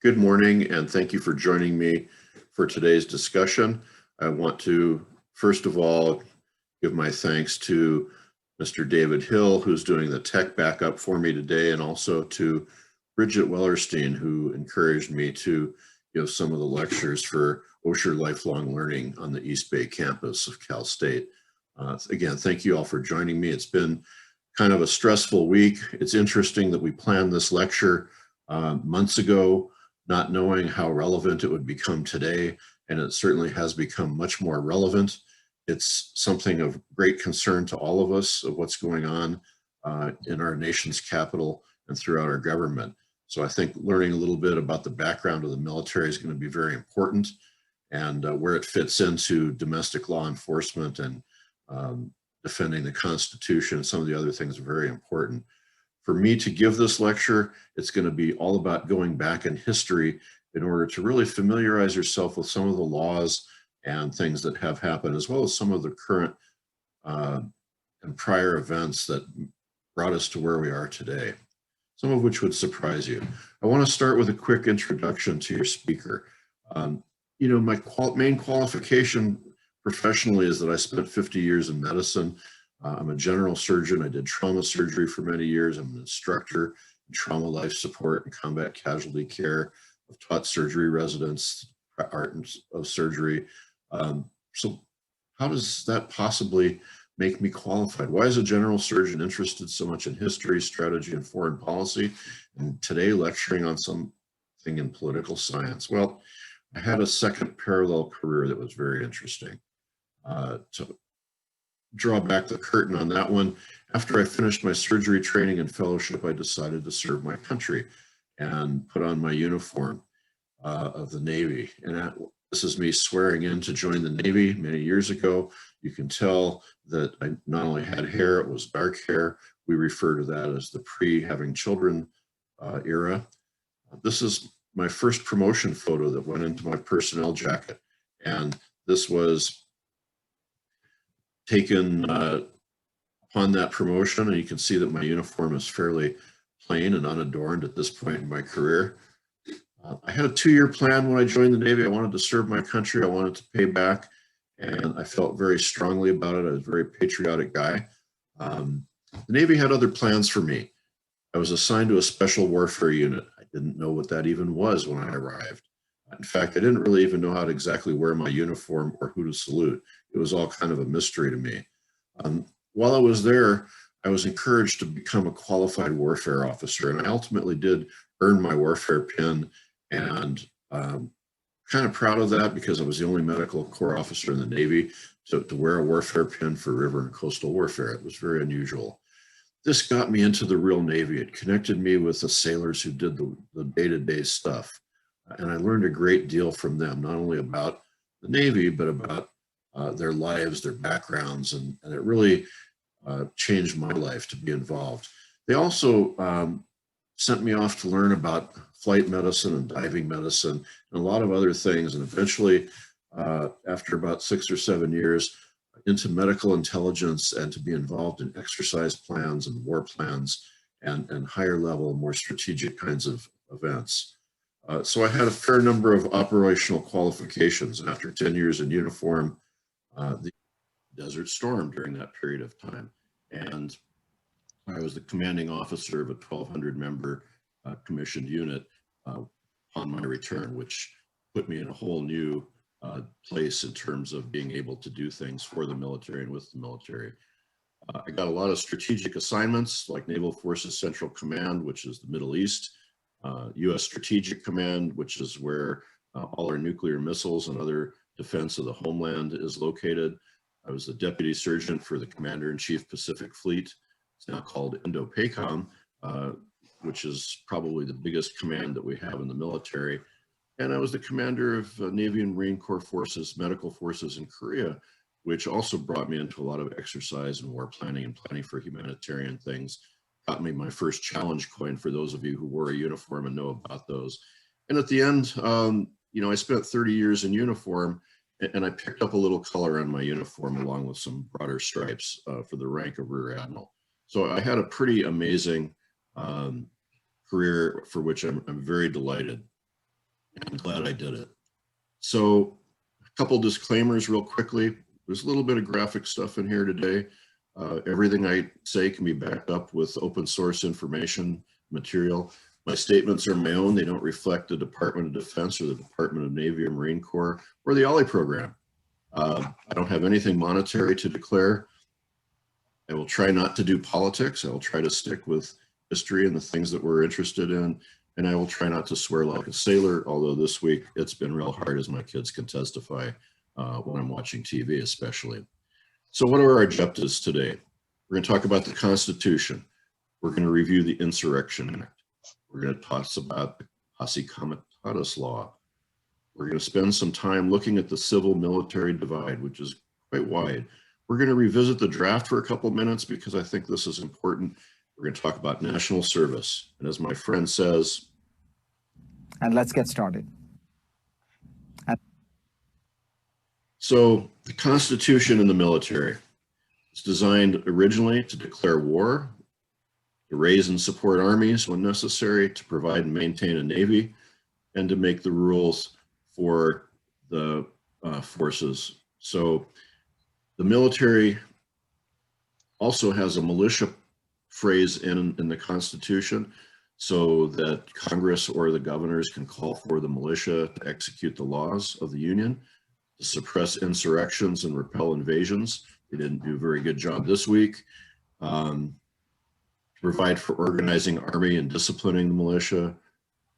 Good morning, and thank you for joining me for today's discussion. I want to, first of all, give my thanks to Mr. David Hill, who's doing the tech backup for me today, and also to Bridget Wellerstein, who encouraged me to give some of the lectures for Osher Lifelong Learning on the East Bay campus of Cal State. Again, thank you all for joining me. It's been kind of a stressful week. It's interesting that we planned this lecture months ago, not knowing how relevant it would become today, and it certainly has become much more relevant. It's something of great concern to all of us of what's going on in our nation's capital and throughout our government. So I think learning a little bit about the background of the military is going to be very important, and where it fits into domestic law enforcement and defending the Constitution and some of the other things are very important. For me to give this lecture, it's going to be all about going back in history in order to really familiarize yourself with some of the laws and things that have happened, as well as some of the current and prior events that brought us to where we are today, some of which would surprise you. I want to start with a quick introduction to your speaker. My main qualification professionally is that I spent 50 years in medicine. I'm a general surgeon. I did trauma surgery for many years. I'm an instructor in trauma life support and combat casualty care. I've taught surgery residents art of surgery. So how does that possibly make me qualified? Why is a general surgeon interested so much in history, strategy, and foreign policy, and today lecturing on something in political science? Well, I had a second parallel career that was very interesting. To draw back the curtain on that one, after I finished my surgery training and fellowship, I decided to serve my country and put on my uniform of the Navy. And this is me swearing in to join the Navy many years ago. You can tell that I not only had hair, it was dark hair. We refer to that as the pre-having children era. This is my first promotion photo that went into my personnel jacket. And this was taken upon that promotion, and you can see that my uniform is fairly plain and unadorned at this point in my career. I had a 2-year plan when I joined the Navy. I wanted to serve my country. I wanted to pay back, and I felt very strongly about it. I was a very patriotic guy. The Navy had other plans for me. I was assigned to a special warfare unit. I didn't know what that even was when I arrived. In fact, I didn't really even know how to exactly wear my uniform or who to salute. It was all kind of a mystery to me. While I was there, I was encouraged to become a qualified warfare officer, and I ultimately did earn my warfare pin, and kind of proud of that because I was the only medical corps officer in the Navy to wear a warfare pin for river and coastal warfare. It was very unusual. This got me into the real Navy. It connected me with the sailors who did the day-to-day stuff. And I learned a great deal from them, not only about the Navy, but about their lives, their backgrounds, and it really changed my life to be involved. They also sent me off to learn about flight medicine and diving medicine and a lot of other things. And eventually, after about 6 or 7 years, into medical intelligence and to be involved in exercise plans and war plans and higher level, more strategic kinds of events. So I had a fair number of operational qualifications, and after 10 years in uniform, the Desert Storm during that period of time. And I was the commanding officer of a 1,200 member commissioned unit upon my return, which put me in a whole new place in terms of being able to do things for the military and with the military. I got a lot of strategic assignments like Naval Forces Central Command, which is the Middle East, U.S. Strategic Command, which is where all our nuclear missiles and other defense of the homeland is located. I was the deputy surgeon for the Commander-in-Chief Pacific Fleet. It's now called Indo-PACOM, which is probably the biggest command that we have in the military. And I was the commander of Navy and Marine Corps Forces, Medical Forces in Korea, which also brought me into a lot of exercise and war planning and planning for humanitarian things. Got me my first challenge coin for those of you who wore a uniform and know about those. And at the end, I spent 30 years in uniform, and I picked up a little color on my uniform along with some broader stripes for the rank of Rear Admiral. So I had a pretty amazing career for which I'm very delighted. I'm glad I did it. So a couple disclaimers real quickly. There's a little bit of graphic stuff in here today. Everything I say can be backed up with open source information material. My statements are my own. They don't reflect the Department of Defense or the Department of Navy or Marine Corps or the OLLI program. I don't have anything monetary to declare. I will try not to do politics. I will try to stick with history and the things that we're interested in. And I will try not to swear like a sailor, although this week it's been real hard, as my kids can testify when I'm watching TV especially. So what are our objectives today? We're going to talk about the Constitution. We're going to review the Insurrection Act. We're going to talk about the posse comitatus law. We're going to spend some time looking at the civil-military divide, which is quite wide. We're going to revisit the draft for a couple of minutes because I think this is important. We're going to talk about national service. And as my friend says, and let's get started. So the Constitution and the military is designed originally to declare war, to raise and support armies when necessary, to provide and maintain a navy, and to make the rules for the forces. So the military also has a militia phrase in the Constitution so that Congress or the governors can call for the militia to execute the laws of the Union, to suppress insurrections and repel invasions. They didn't do a very good job this week. To provide for organizing army and disciplining the militia,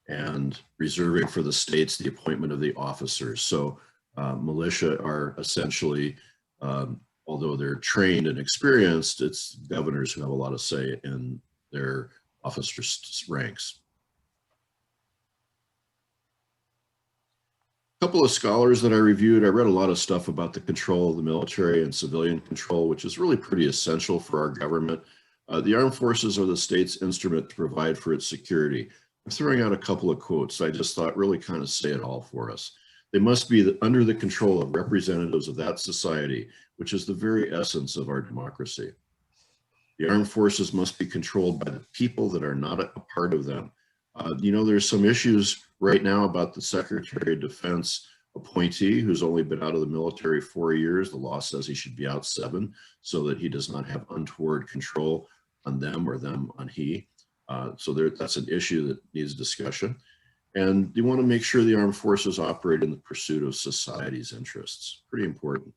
and reserving for the states the appointment of the officers. So militia are essentially, although they're trained and experienced, it's governors who have a lot of say in their officers' ranks. A couple of scholars that I reviewed, I read a lot of stuff about the control of the military and civilian control, which is really pretty essential for our government. The armed forces are the state's instrument to provide for its security. I'm throwing out a couple of quotes I just thought really kind of say it all for us. They must be under the control of representatives of that society, which is the very essence of our democracy. The armed forces must be controlled by the people that are not a part of them. You know, there's some issues right now about the Secretary of Defense appointee who's only been out of the military 4 years. The law says he should be out 7 so that he does not have untoward control on them or them on he. So that's an issue that needs discussion. And you want to make sure the armed forces operate in the pursuit of society's interests. Pretty important.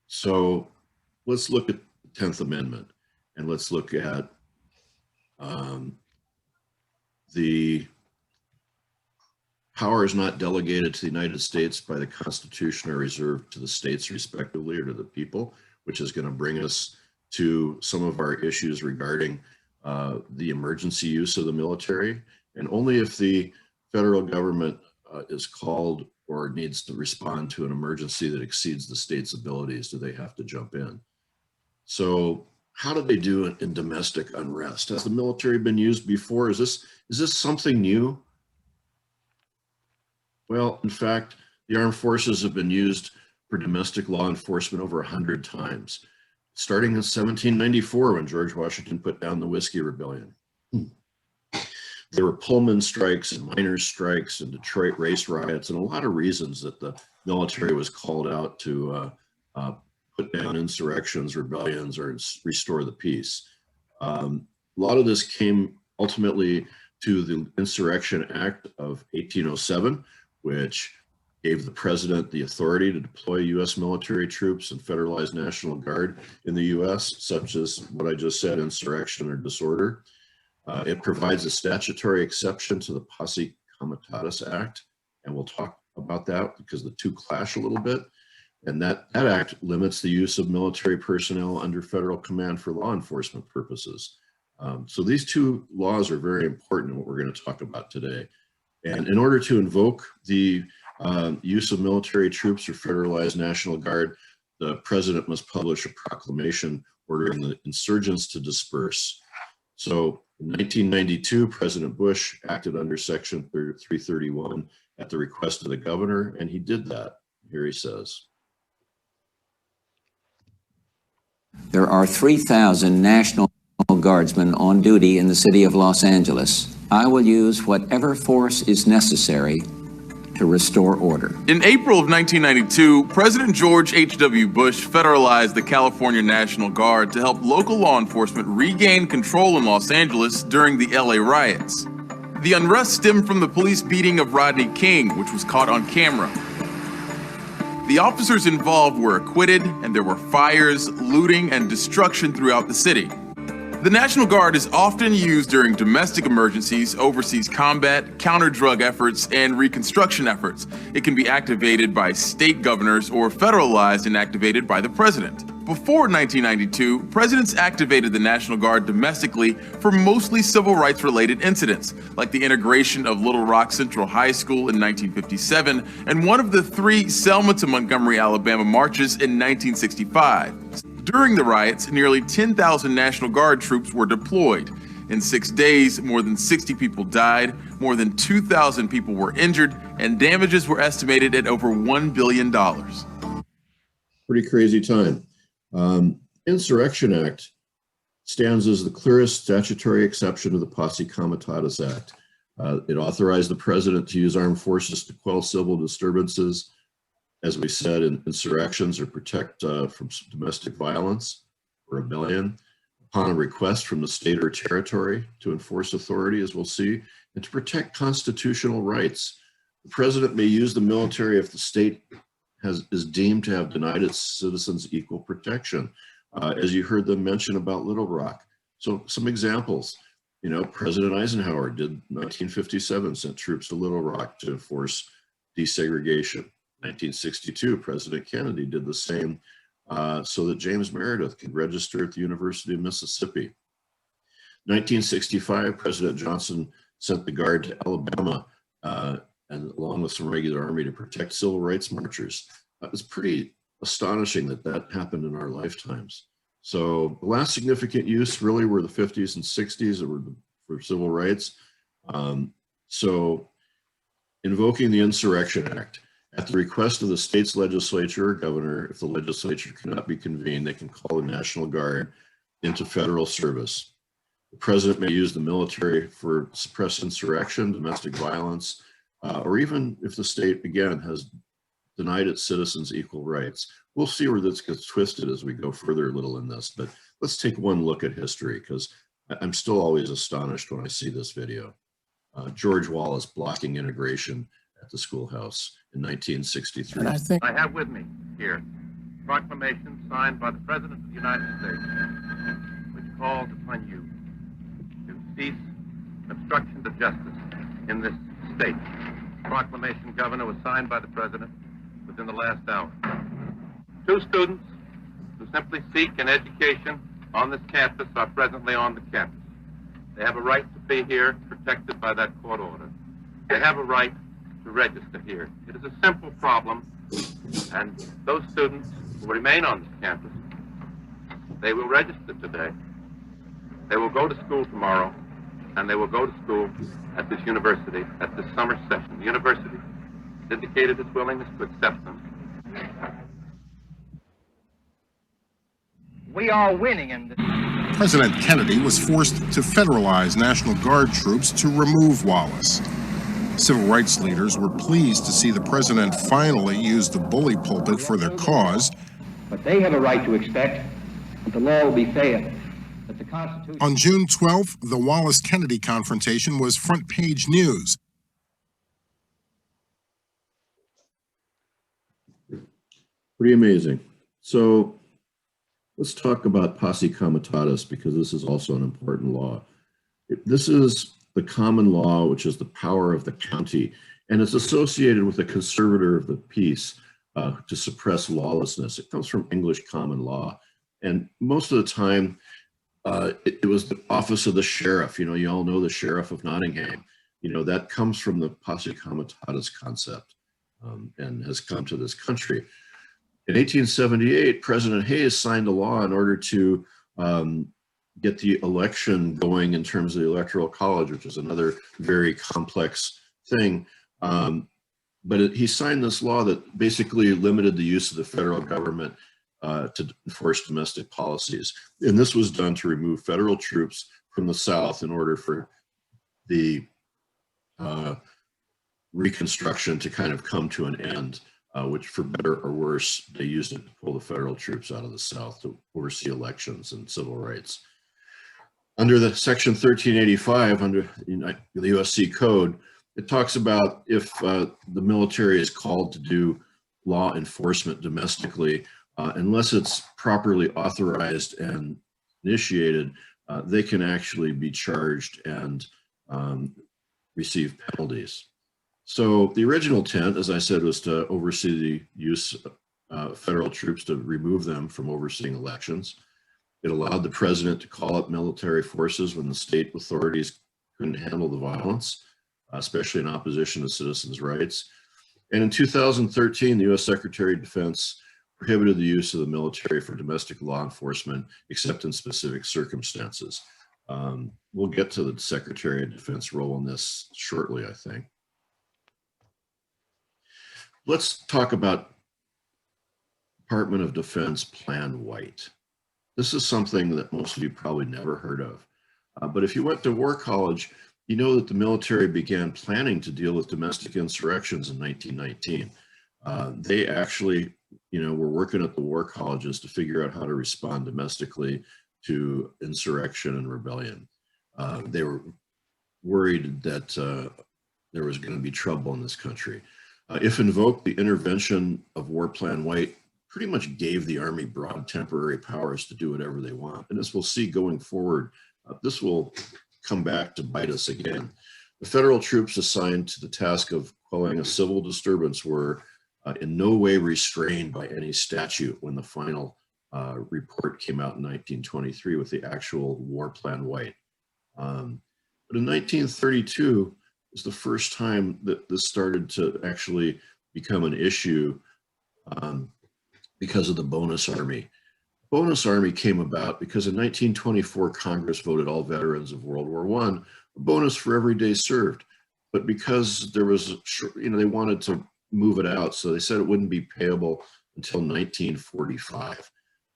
So let's look at the 10th Amendment, and let's look at the powers not delegated to the United States by the Constitution are reserved to the states respectively, or to the people, which is going to bring us to some of our issues regarding the emergency use of the military. And only if the federal government is called or needs to respond to an emergency that exceeds the state's abilities do they have to jump in. So how do they do it in domestic unrest? Has the military been used before? Is this something new? Well, in fact, the armed forces have been used for domestic law enforcement over 100 times, starting in 1794 when George Washington put down the Whiskey Rebellion. There were Pullman strikes and miners' strikes and Detroit race riots, and a lot of reasons that the military was called out to put down insurrections, rebellions, or restore the peace. A lot of this came ultimately to the Insurrection Act of 1807, which gave the president the authority to deploy U.S. military troops and federalized National Guard in the U.S., such as what I just said, insurrection or disorder. It provides a statutory exception to the Posse Comitatus Act, and we'll talk about that because the two clash a little bit. And that act limits the use of military personnel under federal command for law enforcement purposes. So these two laws are very important in what we're going to talk about today. And in order to invoke the use of military troops or federalized National Guard, the president must publish a proclamation ordering the insurgents to disperse. So in 1992, President Bush acted under Section 331 at the request of the governor, and he did that. Here he says. There are 3,000 National Guardsmen on duty in the city of Los Angeles. I will use whatever force is necessary to restore order. In April of 1992, President George H.W. Bush federalized the California National Guard to help local law enforcement regain control in Los Angeles during the LA riots. The unrest stemmed from the police beating of Rodney King, which was caught on camera. The officers involved were acquitted, and there were fires, looting, and destruction throughout the city. The National Guard is often used during domestic emergencies, overseas combat, counter-drug efforts, and reconstruction efforts. It can be activated by state governors or federalized and activated by the president. Before 1992, presidents activated the National Guard domestically for mostly civil rights-related incidents, like the integration of Little Rock Central High School in 1957 and one of the 3 Selma to Montgomery, Alabama marches in 1965. During the riots, nearly 10,000 National Guard troops were deployed. In 6 days, more than 60 people died, more than 2,000 people were injured, and damages were estimated at over $1 billion. Pretty crazy time. Insurrection Act stands as the clearest statutory exception to the Posse Comitatus Act. It authorized the president to use armed forces to quell civil disturbances, as we said, insurrections, or protect from domestic violence or rebellion, upon a request from the state or territory to enforce authority, as we'll see, and to protect constitutional rights. The president may use the military if the state is deemed to have denied its citizens equal protection, as you heard them mention about Little Rock. So some examples, President Eisenhower did 1957, sent troops to Little Rock to enforce desegregation. 1962, President Kennedy did the same so that James Meredith could register at the University of Mississippi. 1965, President Johnson sent the Guard to Alabama and along with some regular army to protect civil rights marchers. It was pretty astonishing that that happened in our lifetimes. So the last significant use really were the 50s and 60s that were for civil rights. So invoking the Insurrection Act. At the request of the state's legislature or governor, if the legislature cannot be convened, they can call the National Guard into federal service. The president may use the military for suppress insurrection, domestic violence, or even if the state, again, has denied its citizens equal rights. We'll see where this gets twisted as we go further a little in this, but let's take one look at history, because I'm still always astonished when I see this video. George Wallace blocking integration at the schoolhouse in 1963. I have with me here proclamation signed by the President of the United States, which calls upon you to cease obstruction to justice in this state. Proclamation, Governor, was signed by the President within the last hour. 2 students who simply seek an education on this campus are presently on the campus. They have a right to be here, protected by that court order. They have a right to register here. It is a simple problem, and those students who remain on this campus, they will register today. They will go to school tomorrow, and they will go to school at this university at this summer session. The university has indicated its willingness to accept them. We are winning in this. President Kennedy was forced to federalize National Guard troops to remove Wallace. Civil rights leaders were pleased to see the president finally use the bully pulpit for their cause. But they have a right to expect that the law will be fair, that the Constitution... On June 12th, the Wallace-Kennedy confrontation was front-page news. Pretty amazing. So let's talk about posse comitatus, because this is also an important law. This is the common law, which is the power of the county, and it's associated with the conservator of the peace to suppress lawlessness. It comes from English common law, and most of the time it was the office of the sheriff. You all know the sheriff of Nottingham. That comes from the posse comitatus concept and has come to this country. In 1878, President Hayes signed a law in order to get the election going in terms of the Electoral College, which is another very complex thing. But he signed this law that basically limited the use of the federal government to enforce domestic policies. And this was done to remove federal troops from the South in order for the Reconstruction to kind of come to an end, which for better or worse, they used it to pull the federal troops out of the South to oversee elections and civil rights. Under the Section 1385, under the USC Code, it talks about if the military is called to do law enforcement domestically, unless it's properly authorized and initiated, they can actually be charged and receive penalties. So the original intent, as I said, was to oversee the use of federal troops to remove them from overseeing elections. It allowed the president to call up military forces when the state authorities couldn't handle the violence, especially in opposition to citizens' rights. And in 2013, the U.S. Secretary of Defense prohibited the use of the military for domestic law enforcement, except in specific circumstances. We'll get to the Secretary of Defense role in this shortly, I think. Let's talk about Department of Defense Plan White. This is something that most of you probably never heard of. But if you went to War College, you know that the military began planning to deal with domestic insurrections in 1919. They actually, were working at the war colleges to figure out how to respond domestically to insurrection and rebellion. They were worried that there was going to be trouble in this country. If invoked, the intervention of War Plan White pretty much gave the Army broad temporary powers to do whatever they want. And as we'll see going forward, this will come back to bite us again. The federal troops assigned to the task of quelling a civil disturbance were in no way restrained by any statute when the final report came out in 1923 with the actual War Plan White. But in 1932 was the first time that this started to actually become an issue because of the bonus army. Bonus army came about because in 1924, Congress voted all veterans of World War I a bonus for every day served. But because there was, they wanted to move it out, so they said it wouldn't be payable until 1945.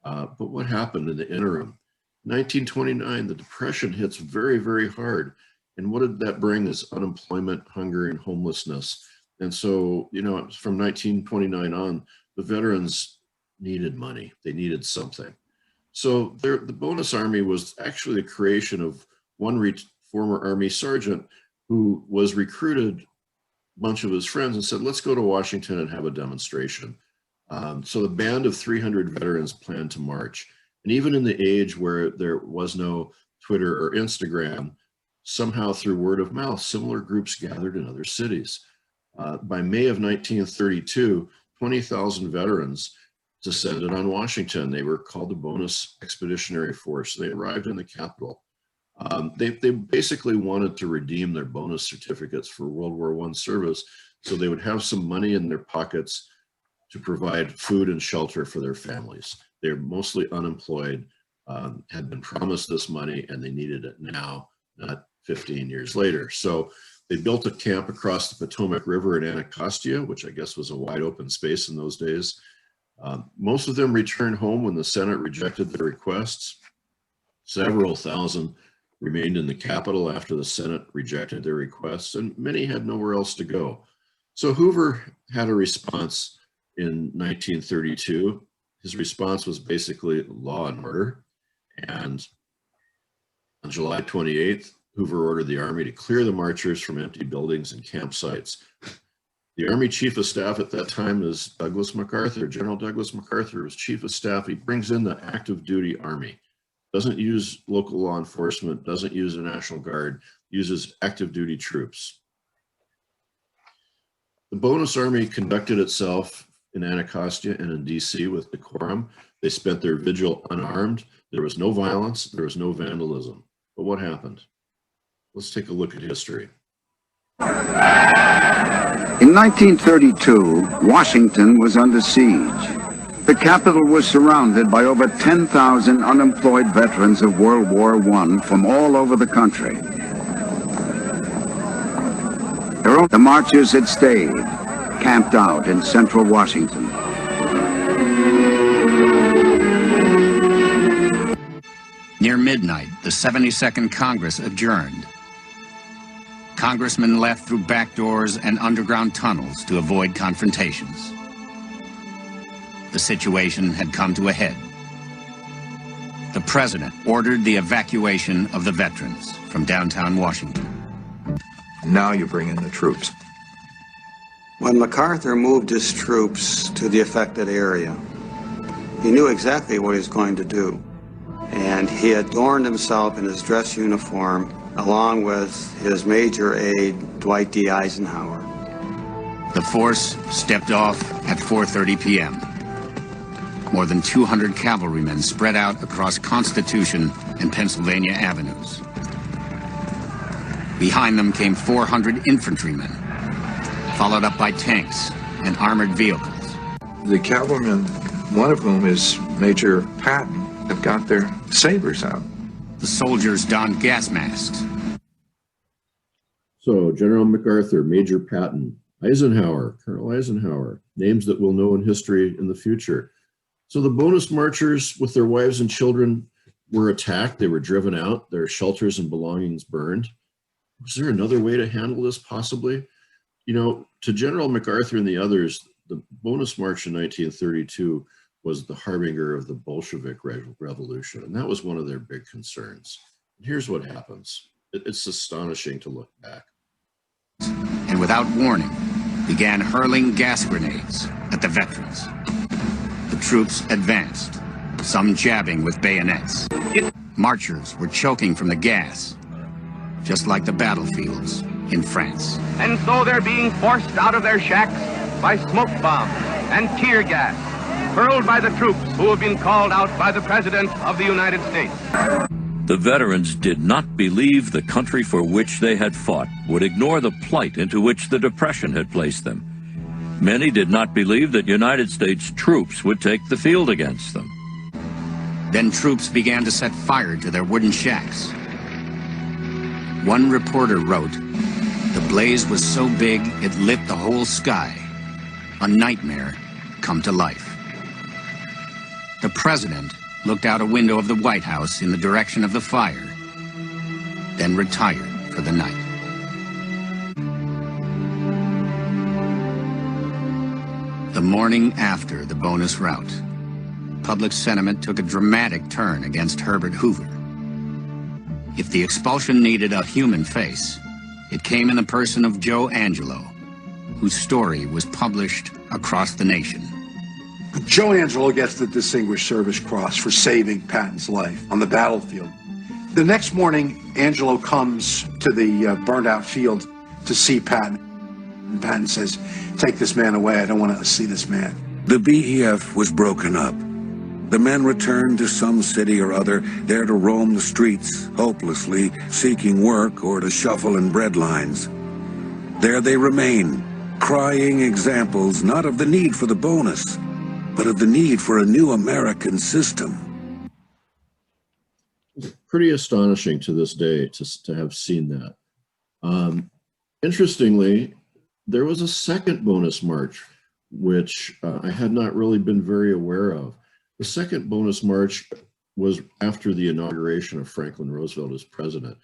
But what happened in the interim? 1929, the Depression hits very, very hard. And what did that bring is unemployment, hunger, and homelessness. And so, from 1929 on, the veterans needed money. They needed something. So the bonus army was actually the creation of one former Army sergeant who was recruited a bunch of his friends and said, let's go to Washington and have a demonstration. So the band of 300 veterans planned to march. And even in the age where there was no Twitter or Instagram, somehow through word of mouth, similar groups gathered in other cities. By May of 1932, 20,000 veterans descended on Washington. They were called the Bonus Expeditionary Force. They arrived in the capital. They basically wanted to redeem their bonus certificates for World War I service, so they would have some money in their pockets to provide food and shelter for their families. They're mostly unemployed, had been promised this money, and they needed it now, not 15 years later. So they built a camp across the Potomac River in Anacostia, which I guess was a wide open space in those days. Most of them returned home when the Senate rejected their requests. Several thousand remained in the Capitol after the Senate rejected their requests, and many had nowhere else to go. So Hoover had a response in 1932. His response was basically law and order. And on July 28th, Hoover ordered the Army to clear the marchers from empty buildings and campsites. The Army Chief of Staff at that time is Douglas MacArthur. General Douglas MacArthur was Chief of Staff. He brings in the active duty Army. Doesn't use local law enforcement, doesn't use the National Guard, uses active duty troops. The bonus army conducted itself in Anacostia and in DC with decorum. They spent their vigil unarmed. There was no violence, there was no vandalism. But what happened? Let's take a look at history. In 1932, Washington was under siege. The capital was surrounded by over 10,000 unemployed veterans of World War I from all over the country. The marchers had stayed, camped out in central Washington. Near midnight, the 72nd Congress adjourned. Congressmen left through back doors and underground tunnels to avoid confrontations. The situation had come to a head. The president ordered the evacuation of the veterans from downtown Washington. Now you bring in the troops. When MacArthur moved his troops to the affected area, he knew exactly what he was going to do. And he adorned himself in his dress uniform along with his major aide, Dwight D. Eisenhower. The force stepped off at 4:30 p.m. More than 200 cavalrymen spread out across Constitution and Pennsylvania avenues. Behind them came 400 infantrymen, followed up by tanks and armored vehicles. The cavalrymen, one of whom is Major Patton, have got their sabers out. The soldiers donned gas masks. So General MacArthur, Major Patton, Eisenhower, Colonel Eisenhower, names that we'll know in history in the future. So the bonus marchers with their wives and children were attacked. They were driven out, their shelters and belongings burned. Was there another way to handle this possibly? You know, to General MacArthur and the others, the bonus march in 1932 was the harbinger of the Bolshevik revolution. And that was one of their big concerns. And here's what happens. It's astonishing to look back. And without warning, began hurling gas grenades at the veterans. The troops advanced, some jabbing with bayonets. Marchers were choking from the gas, just like the battlefields in France. And so they're being forced out of their shacks by smoke bombs and tear gas, hurled by the troops who have been called out by the President of the United States. The veterans did not believe the country for which they had fought would ignore the plight into which the Depression had placed them. Many did not believe that United States troops would take the field against them. Then troops began to set fire to their wooden shacks. One reporter wrote, "The blaze was so big it lit the whole sky. A nightmare come to life." The president looked out a window of the White House in the direction of the fire, then retired for the night. The morning after the bonus rout, public sentiment took a dramatic turn against Herbert Hoover. If the expulsion needed a human face, it came in the person of Joe Angelo, whose story was published across the nation. Joe Angelo gets the Distinguished Service Cross for saving Patton's life on the battlefield. The next morning, Angelo comes to the burned out field to see Patton. And Patton says, "Take this man away. I don't want to see this man." The BEF was broken up. The men returned to some city or other, there to roam the streets, hopelessly seeking work or to shuffle in bread lines. There they remain, crying examples not of the need for the bonus, but of the need for a new American system. Pretty astonishing to this day to have seen that. Interestingly, there was a second bonus march, which I had not really been very aware of. The second bonus march was after the inauguration of Franklin Roosevelt as president.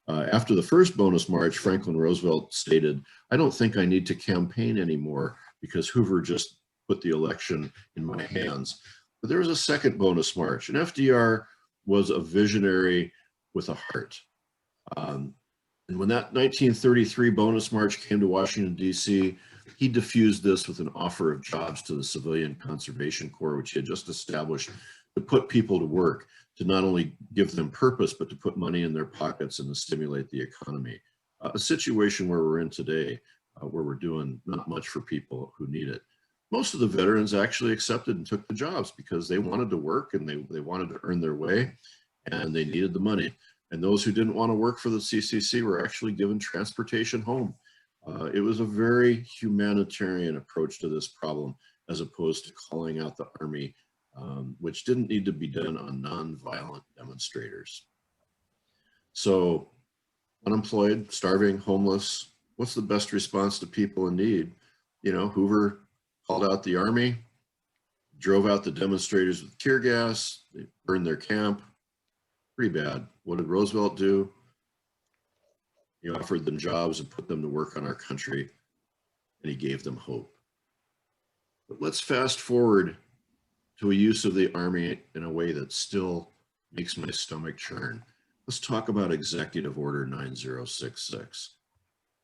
After the first bonus march, Franklin Roosevelt stated, "I don't think I need to campaign anymore because Hoover just put the election in my hands." But there was a second bonus march, and FDR was a visionary with a heart. And when that 1933 bonus march came to Washington, D.C., he diffused this with an offer of jobs to the Civilian Conservation Corps, which he had just established to put people to work, to not only give them purpose, but to put money in their pockets and to stimulate the economy. A situation where we're in today, where we're doing not much for people who need it. Most of the veterans actually accepted and took the jobs because they wanted to work and they wanted to earn their way and they needed the money. And those who didn't want to work for the CCC were actually given transportation home. It was a very humanitarian approach to this problem, as opposed to calling out the army, which didn't need to be done on nonviolent demonstrators. So unemployed, starving, homeless, what's the best response to people in need? You know, Hoover called out the army, drove out the demonstrators with tear gas, they burned their camp. Pretty bad. What did Roosevelt do? He offered them jobs and put them to work on our country, and he gave them hope. But let's fast forward to a use of the Army in a way that still makes my stomach churn. Let's talk about Executive Order 9066.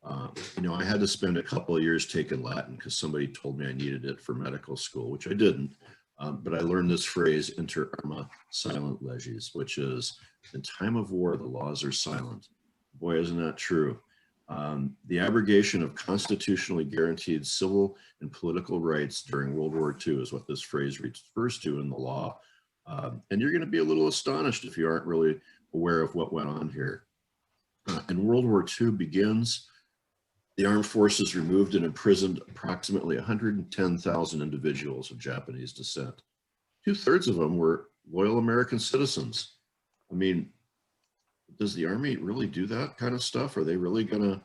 I had to spend a couple of years taking Latin because somebody told me I needed it for medical school, which I didn't. But I learned this phrase, inter arma silent leges, which is, in time of war, the laws are silent. Boy, isn't that true? The abrogation of constitutionally guaranteed civil and political rights during World War II is what this phrase refers to in the law. And you're going to be a little astonished if you aren't really aware of what went on here. And World War II begins. The armed forces removed and imprisoned approximately 110,000 individuals of Japanese descent. 2/3 of them were loyal American citizens. I mean, does the Army really do that kind of stuff? Are they really going to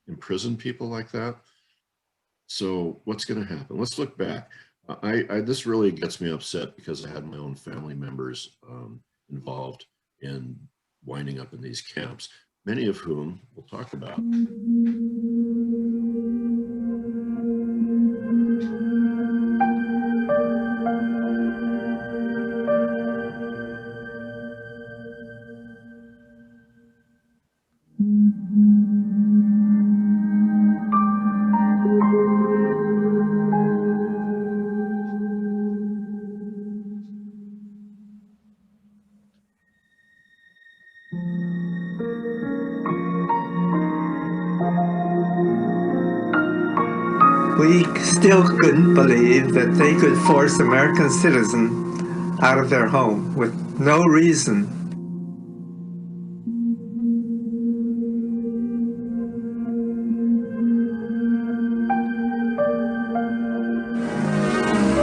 imprison people like that? So what's going to happen? Let's look back. This really gets me upset because I had my own family members involved in winding up in these camps, many of whom we'll talk about. We still couldn't believe that they could force American citizens out of their home with no reason.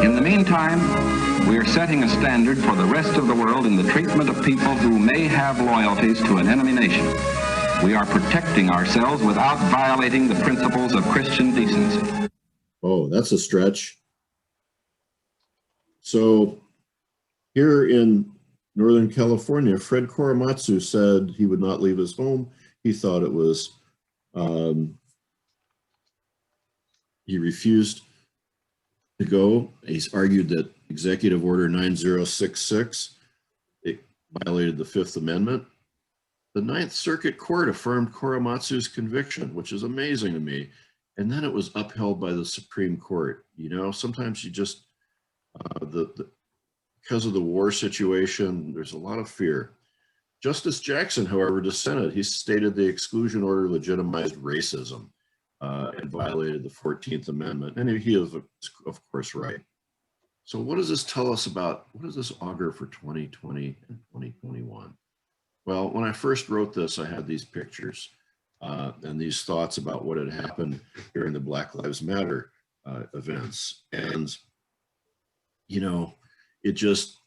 In the meantime, we are setting a standard for the rest of the world in the treatment of people who may have loyalties to an enemy nation. We are protecting ourselves without violating the principles of Christian decency. Oh, that's a stretch. So here in Northern California, Fred Korematsu said he would not leave his home. He thought it was, he refused to go. He's argued that Executive Order 9066, it violated the Fifth Amendment. The Ninth Circuit Court affirmed Korematsu's conviction, which is amazing to me. And then it was upheld by the Supreme Court. You know, sometimes you just, because of the war situation, there's a lot of fear. Justice Jackson, however, dissented. He stated the exclusion order legitimized racism and violated the 14th Amendment. And he is, of course, right. So what does this tell us about, what does this augur for 2020 and 2021? Well, when I first wrote this, I had these pictures. And these thoughts about what had happened during the Black Lives Matter events. And, you know, it just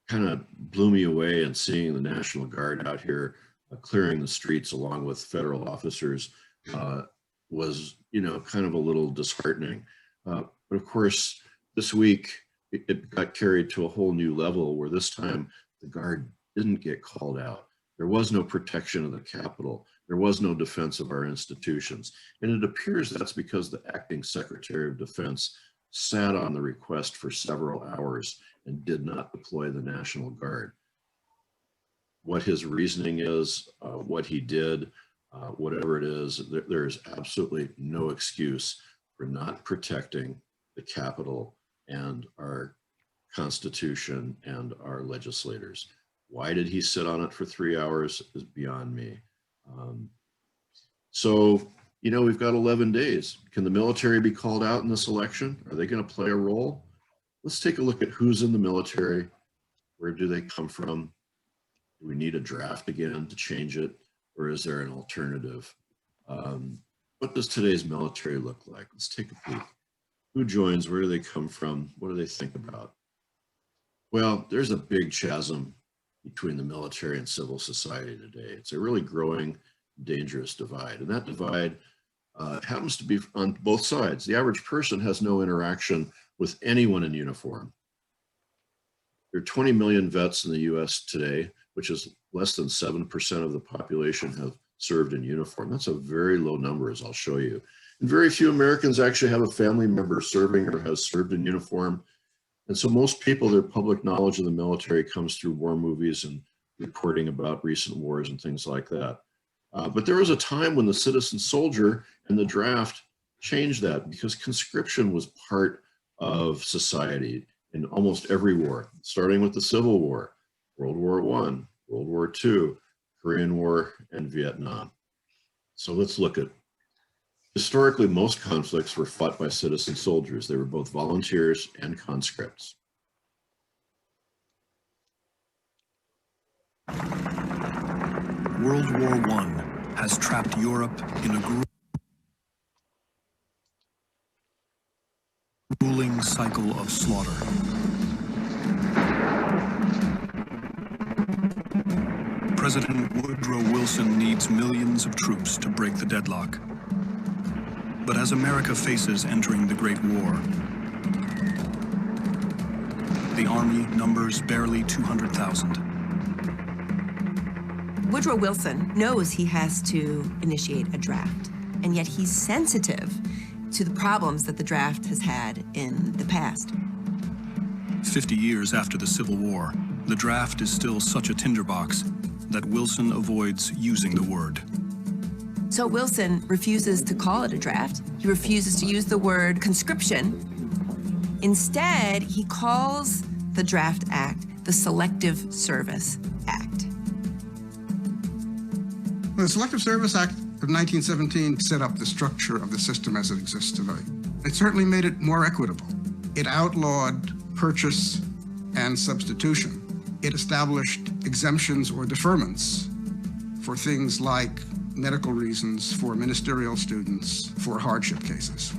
kind of blew me away, and seeing the National Guard out here clearing the streets along with federal officers was, you know, kind of a little disheartening. But of course, this week, it got carried to a whole new level where this time the Guard didn't get called out. There was no protection of the Capitol. There was no defense of our institutions. And it appears that's because the acting Secretary of Defense sat on the request for several hours and did not deploy the National Guard. What his reasoning is, what he did, whatever it is, there is absolutely no excuse for not protecting the Capitol and our Constitution and our legislators. Why did he sit on it for 3 hours is beyond me. So, you know, we've got 11 days. Can the military be called out in this election? Are they going to play a role? Let's take a look at who's in the military. Where do they come from? Do we need a draft again to change it? Or is there an alternative? What does today's military look like? Let's take a peek. Who joins? Where do they come from? What do they think about? Well, there's a big chasm between the military and civil society today. It's a really growing, dangerous divide. And that divide happens to be on both sides. The average person has no interaction with anyone in uniform. There are 20 million vets in the US today, which is less than 7% of the population have served in uniform. That's a very low number, as I'll show you. And very few Americans actually have a family member serving or has served in uniform. And so most people, their public knowledge of the military comes through war movies and reporting about recent wars and things like that. But there was a time when the citizen soldier and the draft changed that, because conscription was part of society in almost every war, starting with the Civil War, World War I, World War II, Korean War, and Vietnam. So let's look at, historically, most conflicts were fought by citizen soldiers. They were both volunteers and conscripts. World War I has trapped Europe in a grueling cycle of slaughter. President Woodrow Wilson needs millions of troops to break the deadlock. But as America faces entering the Great War, the Army numbers barely 200,000. Woodrow Wilson knows he has to initiate a draft, and yet he's sensitive to the problems that the draft has had in the past. 50 years after the Civil War, the draft is still such a tinderbox that Wilson avoids using the word. So Wilson refuses to call it a draft. He refuses to use the word conscription. Instead, he calls the Draft Act the Selective Service Act. The Selective Service Act of 1917 set up the structure of the system as it exists today. It certainly made it more equitable. It outlawed purchase and substitution. It established exemptions or deferments for things like medical reasons, for ministerial students, for hardship cases.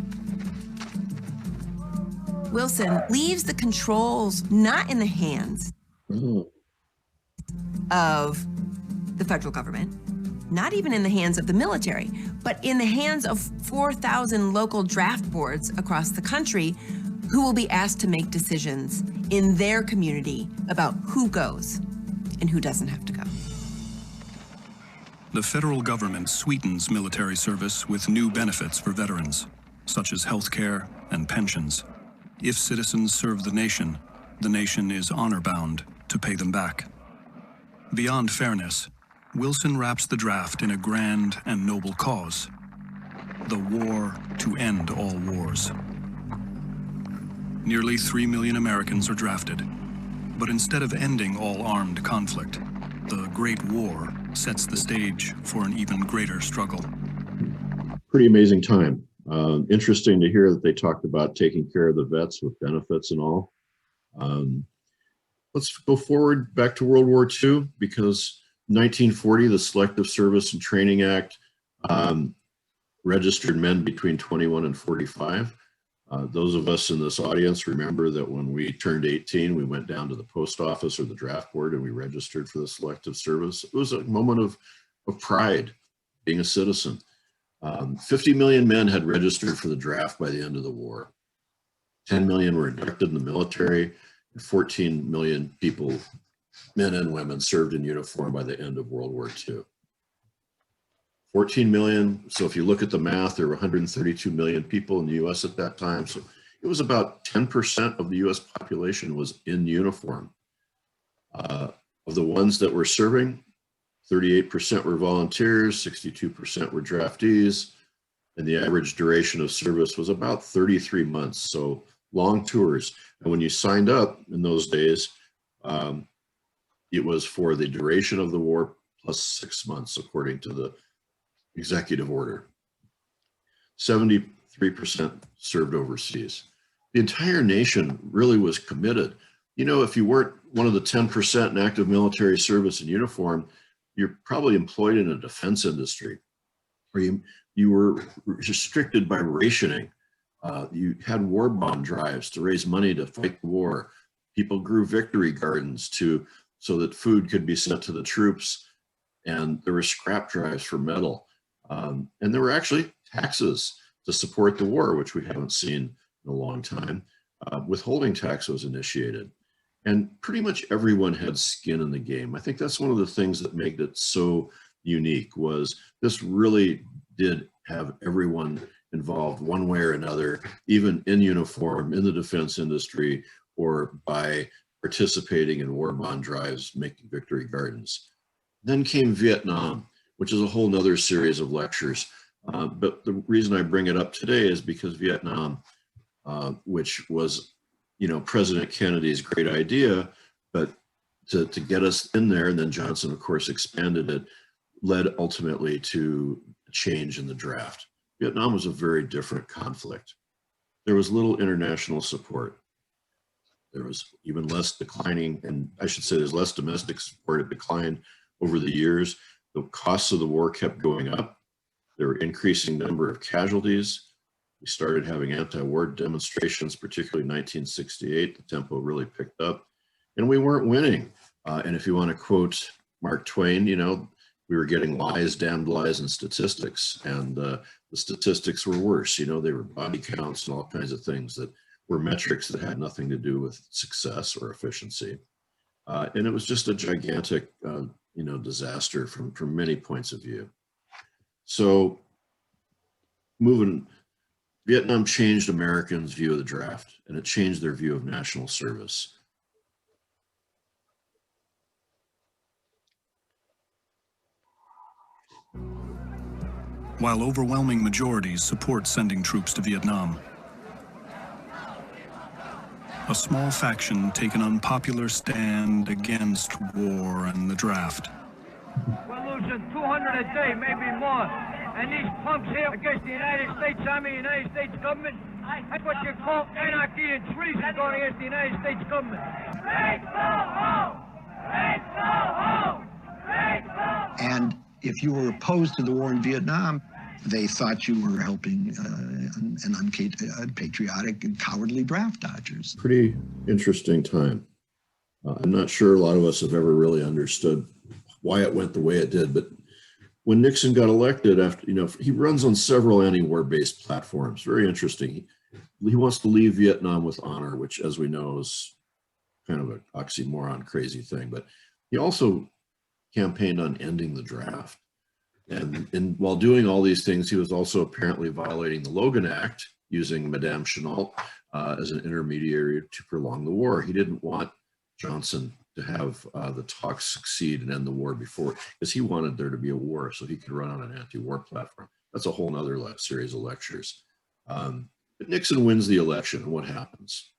Wilson leaves the controls not in the hands of the federal government, not even in the hands of the military, but in the hands of 4,000 local draft boards across the country who will be asked to make decisions in their community about who goes and who doesn't have to go. The federal government sweetens military service with new benefits for veterans, such as health care and pensions. If citizens serve the nation is honor-bound to pay them back. Beyond fairness, Wilson wraps the draft in a grand and noble cause: the war to end all wars. Nearly 3 million Americans are drafted, but instead of ending all armed conflict, the Great War sets the stage for an even greater struggle. Pretty amazing time. Interesting to hear that they talked about taking care of the vets with benefits and all. Let's go forward back to World War II, because 1940, the Selective Service and Training Act registered men between 21 and 45. Those of us in this audience remember that when we turned 18, we went down to the post office or the draft board and we registered for the Selective Service. It was a moment of pride, being a citizen. 50 million men had registered for the draft by the end of the war. 10 million were inducted in the military, and 14 million people, men and women, served in uniform by the end of World War II. 14 million, so if you look at the math, there were 132 million people in the US at that time. So it was about 10% of the US population was in uniform. Of the ones that were serving, 38% were volunteers, 62% were draftees, and the average duration of service was about 33 months, so long tours. And when you signed up in those days, it was for the duration of the war plus 6 months, according to the executive order. 73% served overseas. The entire nation really was committed. You know, if you weren't one of the 10% in active military service in uniform, you're probably employed in a defense industry, or you were restricted by rationing. You had war bond drives to raise money to fight the war. People grew victory gardens so that food could be sent to the troops, and there were scrap drives for metal. And there were actually taxes to support the war, which we haven't seen in a long time. Withholding tax was initiated. And pretty much everyone had skin in the game. I think that's one of the things that made it so unique was this really did have everyone involved one way or another, even in uniform, in the defense industry, or by participating in war bond drives, making victory gardens. Then came Vietnam, which is a whole nother series of lectures. But the reason I bring it up today is because Vietnam, which was, President Kennedy's great idea, but to get us in there, and then Johnson, of course, expanded it, led ultimately to a change in the draft. Vietnam was a very different conflict. There was little international support. There was even less declining, and I should say there's less domestic support. It declined over the years. The costs of the war kept going up. There were increasing number of casualties. We started having anti-war demonstrations, particularly in 1968. The tempo really picked up, and we weren't winning. And if you want to quote Mark Twain, we were getting lies, damned lies, and statistics. And the statistics were worse. They were body counts and all kinds of things that were metrics that had nothing to do with success or efficiency. And it was just a gigantic, disaster from many points of view. So Vietnam changed Americans' view of the draft, and it changed their view of national service. While overwhelming majorities support sending troops to Vietnam, a small faction take an unpopular stand against war and the draft. We're losing 200 a day, maybe more. And these punks here against the United States Army, United States government, that's what you call anarchy and treason going against the United States government. Make go home! Make go home! Make go home! And if you were opposed to the war in Vietnam, they thought you were helping unpatriotic and cowardly draft dodgers. Pretty interesting time. I'm not sure a lot of us have ever really understood why it went the way it did, but when Nixon got elected, after he runs on several anti-war based platforms. Very interesting. He wants to leave Vietnam with honor, which, as we know, is kind of an oxymoron, crazy thing. But he also campaigned on ending the draft. And while doing all these things, he was also apparently violating the Logan Act, using Madame Chennault as an intermediary to prolong the war. He didn't want Johnson to have the talks succeed and end the war before, because he wanted there to be a war so he could run on an anti-war platform. That's a whole other series of lectures. But Nixon wins the election, and what happens?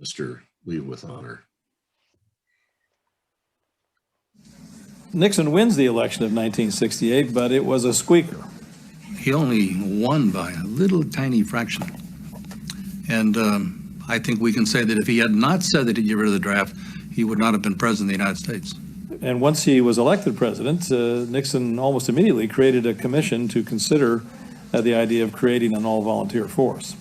Mr. Leave with Honor. Nixon wins the election of 1968, but it was a squeaker. He only won by a little tiny fraction. And I think we can say that if he had not said that he'd get rid of the draft, he would not have been president of the United States. And once he was elected president, Nixon almost immediately created a commission to consider the idea of creating an all-volunteer force.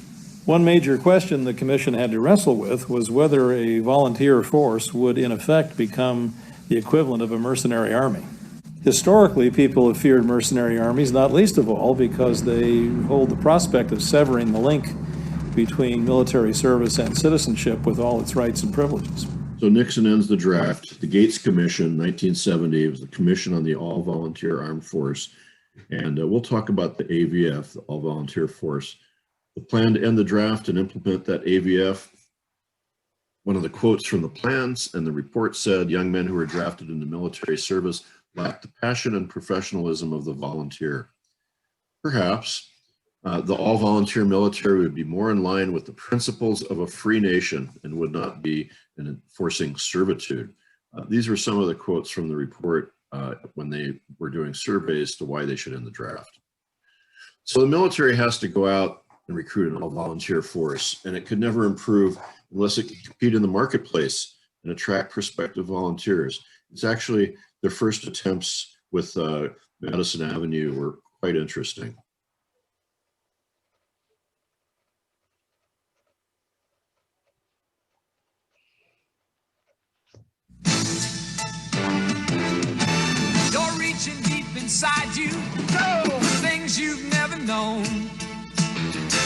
One major question the commission had to wrestle with was whether a volunteer force would in effect become the equivalent of a mercenary army. Historically, people have feared mercenary armies, not least of all because they hold the prospect of severing the link between military service and citizenship with all its rights and privileges. So Nixon ends the draft. The Gates Commission, 1970, was the Commission on the All-Volunteer Armed Force. And we'll talk about the AVF, the All-Volunteer Force. The plan to end the draft and implement that AVF, one of the quotes from the plans and the report said, young men who were drafted into military service lacked the passion and professionalism of the volunteer. Perhaps the all-volunteer military would be more in line with the principles of a free nation and would not be enforcing servitude. These were some of the quotes from the report when they were doing surveys to why they should end the draft. So the military has to go out and recruit an all-volunteer force, and it could never improve unless it could compete in the marketplace and attract prospective volunteers. It's actually their first attempts with Madison Avenue were quite interesting. You're reaching deep inside you, things you've never known.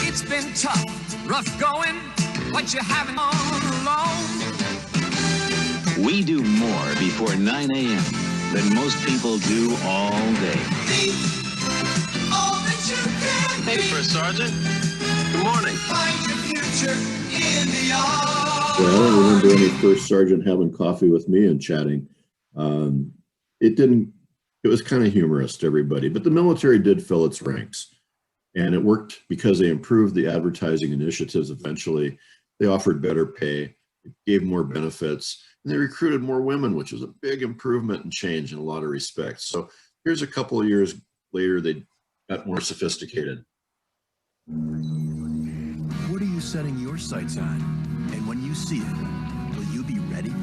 It's been tough, rough going, but you haven't gone alone. We do more before 9 a.m. than most people do all day. Hey, First Sergeant. Good morning. Well, I don't remember any First Sergeant having coffee with me and chatting. It was kind of humorous to everybody, but the military did fill its ranks. And it worked because they improved the advertising initiatives eventually. They offered better pay, gave more benefits, and they recruited more women, which was a big improvement and change in a lot of respects. So here's a couple of years later, they got more sophisticated. What are you setting your sights on? And when you see it, will you be ready?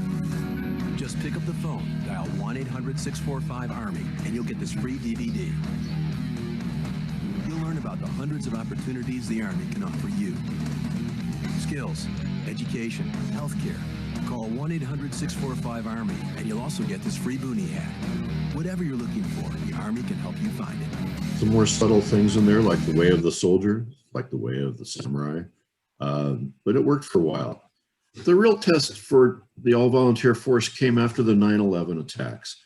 Just pick up the phone, dial 1-800-645-ARMY, and you'll get this free DVD. You'll learn about the hundreds of opportunities the Army can offer you. Skills, education, healthcare. Call 1-800-645-ARMY, and you'll also get this free boonie hat. Whatever you're looking for, the Army can help you find it. Some more subtle things in there, like the way of the soldier, like the way of the samurai, but it worked for a while. The real test for the all-volunteer force came after the 9/11 attacks.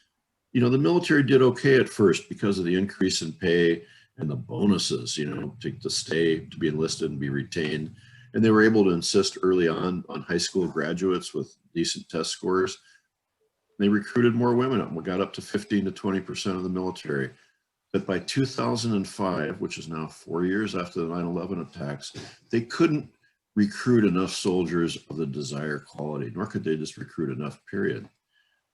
You know, the military did okay at first because of the increase in pay and the bonuses, you know, to stay, to be enlisted and be retained. And they were able to insist early on high school graduates with decent test scores. They recruited more women up. We got up to 15 to 20% of the military. But by 2005, which is now 4 years after the 9/11 attacks, they couldn't recruit enough soldiers of the desired quality, nor could they just recruit enough, period.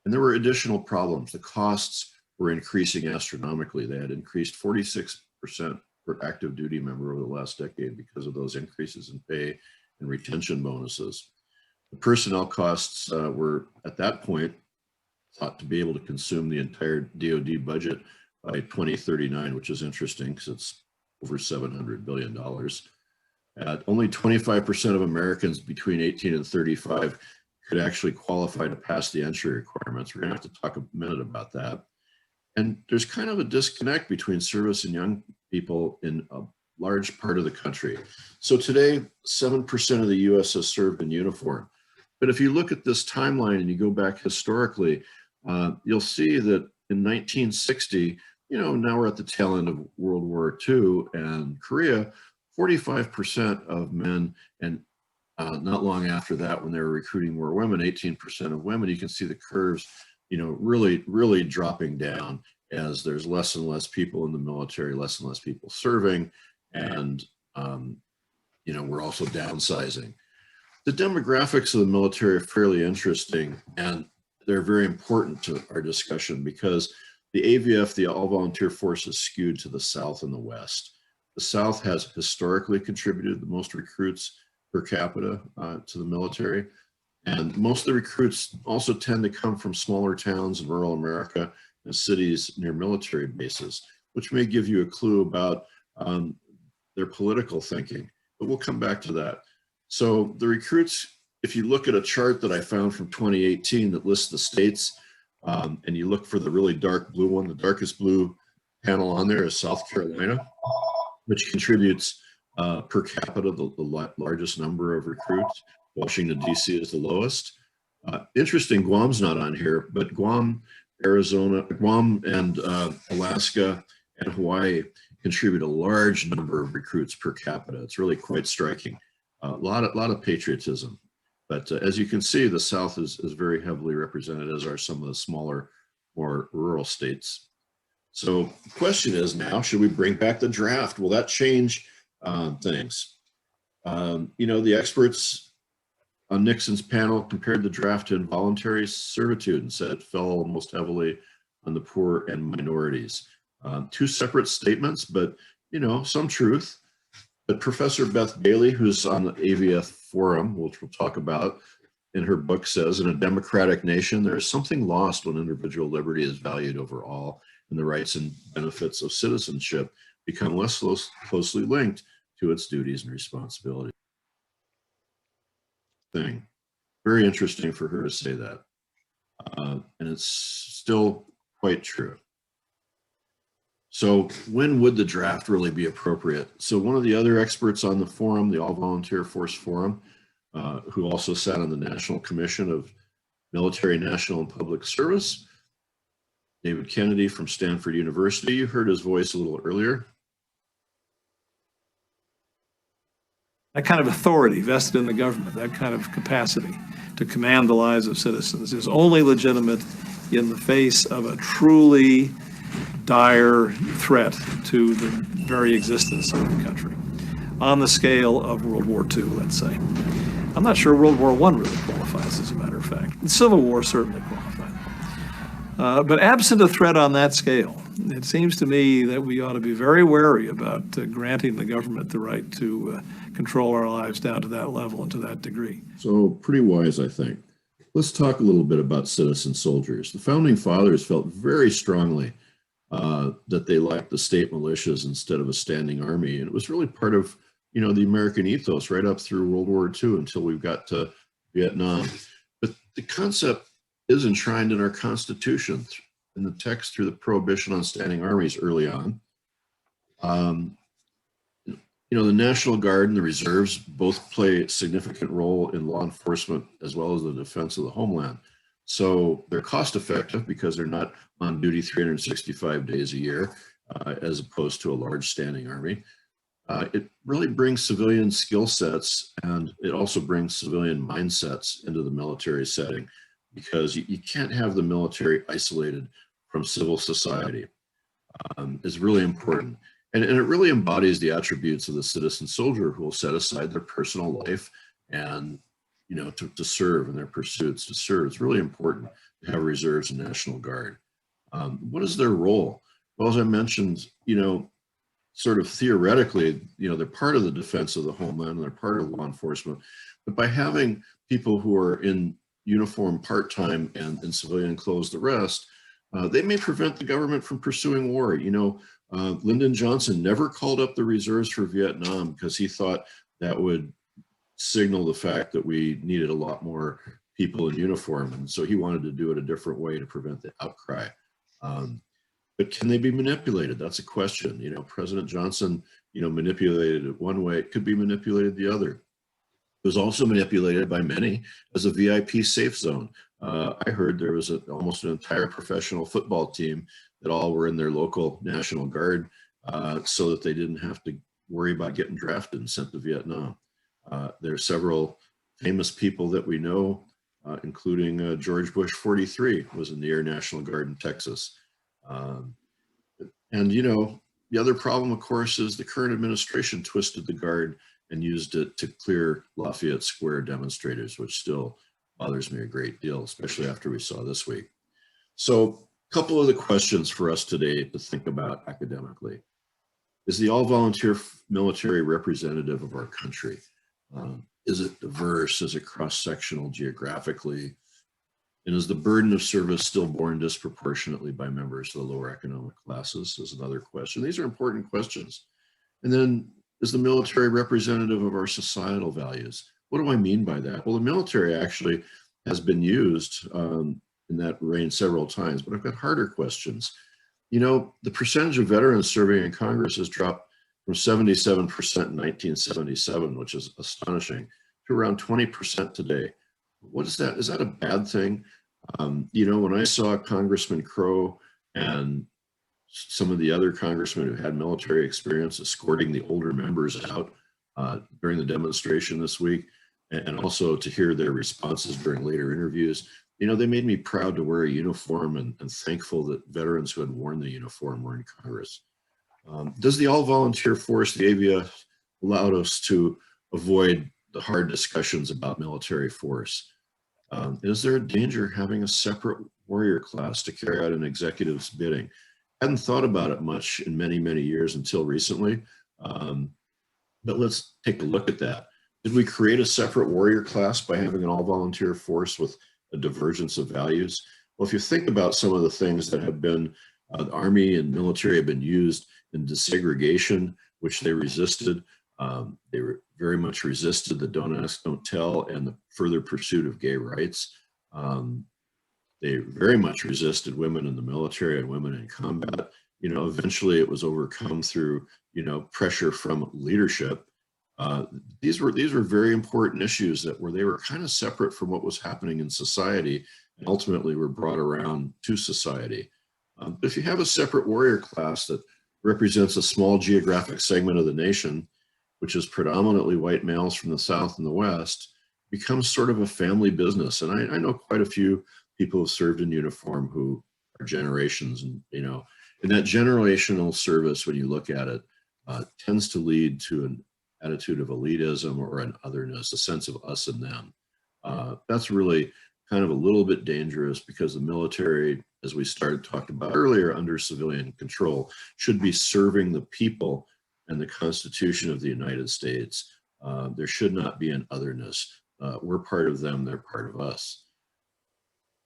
And there were additional problems. The costs were increasing astronomically. They had increased 46% per active duty member over the last decade because of those increases in pay and retention bonuses. The personnel costs were, at that point, thought to be able to consume the entire DoD budget by 2039, which is interesting because it's over $700 billion. Only 25% of Americans between 18 and 35 could actually qualify to pass the entry requirements. We're gonna have to talk a minute about that. And there's kind of a disconnect between service and young people in a large part of the country. So today, 7% of the US has served in uniform. But if you look at this timeline and you go back historically, you'll see that in 1960, you know, now we're at the tail end of World War II and Korea, 45% of men, and not long after that, when they were recruiting more women, 18% of women. You can see the curves, you know, really dropping down as there's less and less people in the military, less and less people serving, and you know, we're also downsizing. The demographics of the military are fairly interesting, and they're very important to our discussion because the AVF, the all-volunteer force, is skewed to the South and the West. The South has historically contributed the most recruits per capita to the military. And most of the recruits also tend to come from smaller towns in rural America and cities near military bases, which may give you a clue about their political thinking, but we'll come back to that. So the recruits, if you look at a chart that I found from 2018 that lists the states, and you look for the really dark blue one, the darkest blue panel on there is South Carolina, which contributes per capita the largest number of recruits. Washington, D.C. is the lowest. Interesting, Guam's not on here, but Guam, Arizona, Guam and Alaska and Hawaii contribute a large number of recruits per capita. It's really quite striking. A lot of patriotism. But as you can see, the South is very heavily represented, as are some of the smaller, more rural states. So the question is now, should we bring back the draft? Will that change things? You know, the experts on Nixon's panel compared the draft to involuntary servitude and said it fell most heavily on the poor and minorities. Two separate statements, but, you know, some truth. But Professor Beth Bailey, who's on the AVF forum, which we'll talk about in her book, says, in a democratic nation, there is something lost when individual liberty is valued over all, and the rights and benefits of citizenship become less closely linked to its duties and responsibilities. Very interesting for her to say that. And it's still quite true. So when would the draft really be appropriate? So one of the other experts on the forum, the All Volunteer Force Forum, who also sat on the National Commission of Military, National, and Public Service, David Kennedy from Stanford University. You heard his voice a little earlier. That kind of authority vested in the government, that kind of capacity to command the lives of citizens is only legitimate in the face of a truly dire threat to the very existence of the country, on the scale of World War II, let's say. I'm not sure World War I really qualifies, as a matter of fact. The Civil War certainly qualified. But absent a threat on that scale, it seems to me that we ought to be very wary about granting the government the right to control our lives down to that level and to that degree. So pretty wise, I think. Let's talk a little bit about citizen soldiers. The founding fathers felt very strongly that they liked the state militias instead of a standing army. And it was really part of, you know, the American ethos right up through World War II until we got to Vietnam. But the concept is enshrined in our Constitution, in the text through the prohibition on standing armies early on. You know, the National Guard and the reserves both play a significant role in law enforcement as well as the defense of the homeland. So they're cost effective because they're not on duty 365 days a year, as opposed to a large standing army. It really brings civilian skill sets, and it also brings civilian mindsets into the military setting, because you can't have the military isolated from civil society. It's really important. And it really embodies the attributes of the citizen soldier who will set aside their personal life and, you know, to serve in their pursuits to serve. It's really important to have reserves and National Guard. What is their role? Well, as I mentioned, you know, sort of theoretically, you know, they're part of the defense of the homeland and they're part of law enforcement. But by having people who are in uniform part-time and in civilian clothes the rest, they may prevent the government from pursuing war. You know, Lyndon Johnson never called up the reserves for Vietnam because he thought that would signal the fact that we needed a lot more people in uniform. And so he wanted to do it a different way to prevent the outcry. But can they be manipulated? That's a question. You know, President Johnson, you know, manipulated it one way, it could be manipulated the other. It was also manipulated by many as a VIP safe zone. I heard there was almost an entire professional football team that all were in their local National Guard so that they didn't have to worry about getting drafted and sent to Vietnam. There are several famous people that we know, including George Bush 43 was in the Air National Guard in Texas. And, you know, the other problem, of course, is the current administration twisted the Guard and used it to clear Lafayette Square demonstrators, which still bothers me a great deal, especially after we saw this week. So a couple of the questions for us today to think about academically. Is the all-volunteer military representative of our country? Is it diverse? Is it cross-sectional geographically? And is the burden of service still borne disproportionately by members of the lower economic classes is another question. These are important questions. And then, is the military representative of our societal values? What do I mean by that? Well, the military actually has been used in that vein several times, but I've got harder questions. You know, the percentage of veterans serving in Congress has dropped from 77% in 1977, which is astonishing, to around 20% today. What is that? Is that a bad thing? You know, when I saw Congressman Crow and some of the other congressmen who had military experience escorting the older members out during the demonstration this week, and also to hear their responses during later interviews, you know, they made me proud to wear a uniform and thankful that veterans who had worn the uniform were in Congress. Does the all-volunteer force, the AVF, allowed us to avoid the hard discussions about military force? Is there a danger having a separate warrior class to carry out an executive's bidding? I hadn't thought about it much in many, many years until recently, but let's take a look at that. Did we create a separate warrior class by having an all-volunteer force with a divergence of values? Well, if you think about some of the things that have been, the Army and military have been used in desegregation, which they resisted. They were very much resisted the don't ask, don't tell, and the further pursuit of gay rights. They very much resisted women in the military and women in combat. You know, eventually it was overcome through, you know, pressure from leadership. These were very important issues that they were kind of separate from what was happening in society and ultimately were brought around to society. But if you have a separate warrior class that represents a small geographic segment of the nation, which is predominantly white males from the South and the West, becomes sort of a family business. And I know quite a few people who served in uniform who are generations, and and that generational service, when you look at it, tends to lead to an attitude of elitism or an otherness, a sense of us and them. That's really kind of a little bit dangerous, because the military, as we started talking about earlier, under civilian control, should be serving the people and the Constitution of the United States. There should not be an otherness. We're part of them, they're part of us.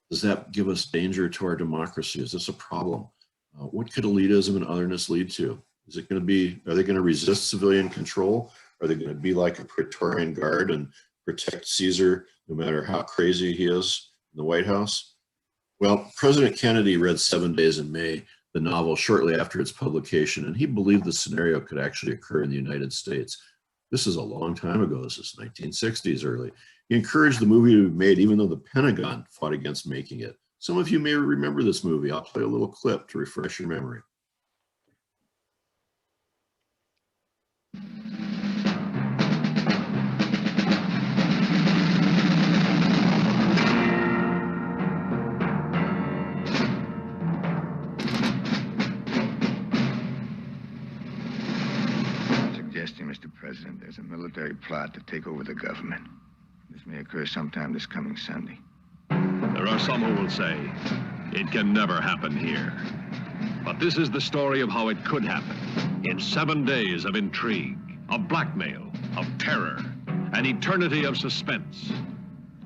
Does that give us danger to our democracy? Is this a problem? What could elitism and otherness lead to? Is it going to be, are they going to resist civilian control? Are they going to be like a Praetorian Guard and protect Caesar no matter how crazy he is in the White House? Well, President Kennedy read 7 Days in May, the novel, shortly after its publication, and he believed the scenario could actually occur in the United States. This is a long time ago. This is 1960s early. He encouraged the movie to be made, even though the Pentagon fought against making it. Some of you may remember this movie. I'll play a little clip to refresh your memory. Mr. President, there's a military plot to take over the government. This may occur sometime this coming Sunday. There are some who will say it can never happen here. But this is the story of how it could happen. In 7 days of intrigue, of blackmail, of terror, an eternity of suspense.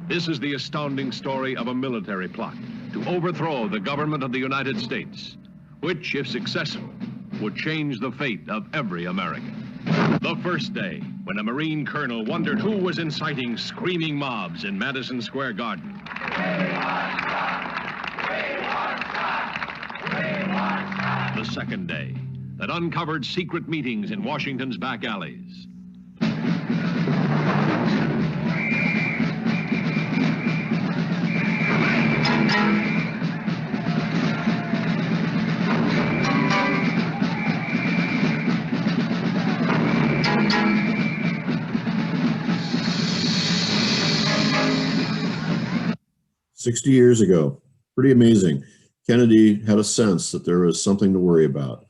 This is the astounding story of a military plot to overthrow the government of the United States, which, if successful, would change the fate of every American. The first day, when a Marine colonel wondered who was inciting screaming mobs in Madison Square Garden. The second day, that uncovered secret meetings in Washington's back alleys. "60 years ago, pretty amazing. Kennedy had a sense that there was something to worry about.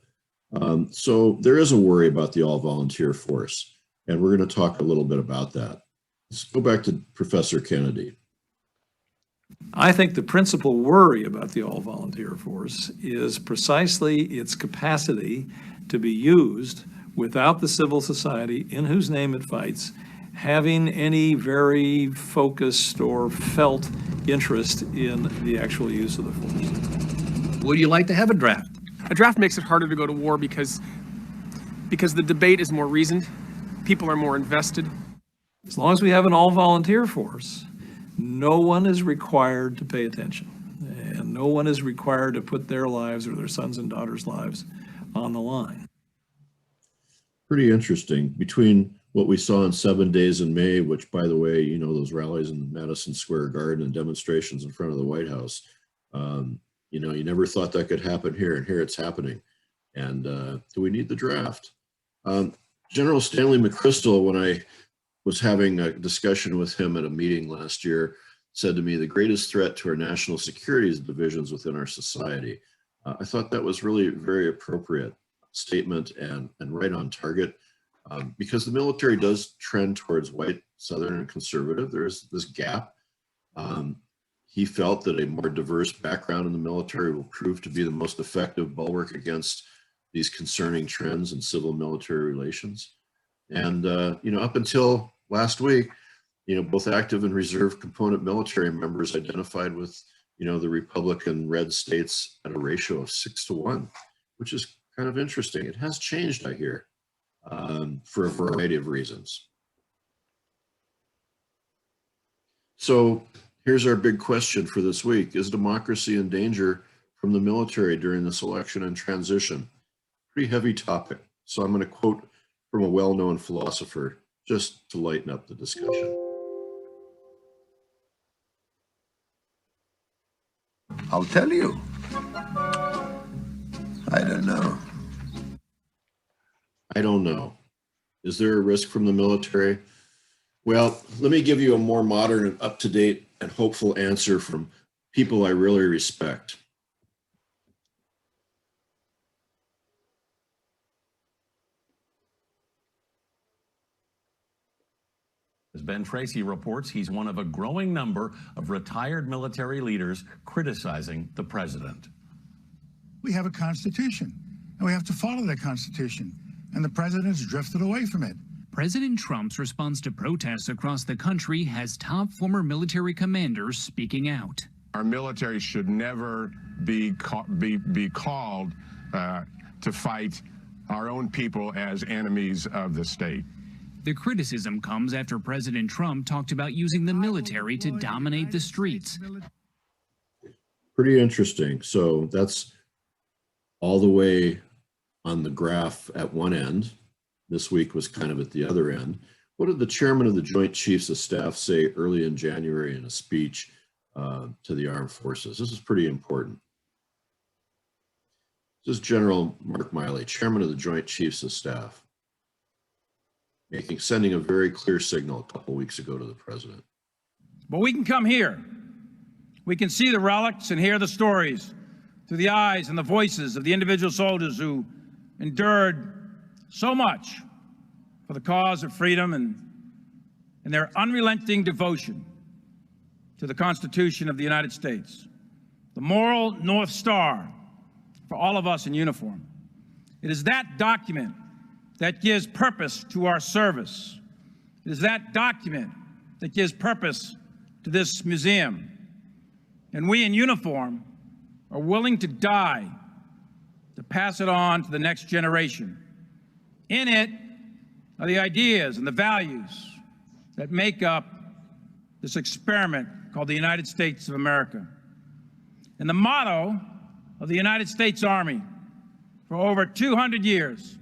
So there is a worry about the all-volunteer force, and we're going to talk a little bit about that. Let's go back to Professor Kennedy. I think the principal worry about the all-volunteer force is precisely its capacity to be used without the civil society in whose name it fights having any very focused or felt interest in the actual use of the force. Would you like to have a draft? A draft makes it harder to go to war because the debate is more reasoned, people are more invested. As long as we have an all-volunteer force, no one is required to pay attention, and no one is required to put their lives or their sons' and daughters' lives on the line. Pretty interesting. Between what we saw in 7 Days in May, which, by the way, you know, those rallies in Madison Square Garden and demonstrations in front of the White House, you know, you never thought that could happen here, and here it's happening. And do we need the draft? General Stanley McChrystal, when I was having a discussion with him at a meeting last year, said to me, the greatest threat to our national security is divisions within our society. I thought that was really a very appropriate statement and right on target, because the military does trend towards white, Southern, and conservative. There's this gap. He felt that a more diverse background in the military will prove to be the most effective bulwark against these concerning trends in civil-military relations. And, you know, up until last week, you know, both active and reserve component military members identified with, you know, the Republican red states at a ratio of 6-to-1, which is kind of interesting. It has changed, I hear, for a variety of reasons. So here's our big question for this week. Is democracy in danger from the military during this election and transition? Pretty heavy topic. So I'm going to quote from a well-known philosopher just to lighten up the discussion. I'll tell you. I don't know. I don't know. Is there a risk from the military? Well, let me give you a more modern and up-to-date and hopeful answer from people I really respect. As Ben Tracy reports, he's one of a growing number of retired military leaders criticizing the president. We have a constitution, and we have to follow that constitution, and the president's drifted away from it. President Trump's response to protests across the country has top former military commanders speaking out. Our military should never be called to fight our own people as enemies of the state. The criticism comes after President Trump talked about using the military to dominate the streets. Pretty interesting. So that's all the way on the graph at one end. This week was kind of at the other end. What did the chairman of the Joint Chiefs of Staff say early in January in a speech to the armed forces? This is pretty important. This is General Mark Miley, chairman of the Joint Chiefs of Staff, sending a very clear signal a couple weeks ago to the president. But we can come here. We can see the relics and hear the stories through the eyes and the voices of the individual soldiers who endured so much for the cause of freedom and their unrelenting devotion to the Constitution of the United States, the moral North Star for all of us in uniform. It is that document that gives purpose to our service. It is that document that gives purpose to this museum. And we in uniform are willing to die to pass it on to the next generation. In it are the ideas and the values that make up this experiment called the United States of America. And the motto of the United States Army for over 200 years,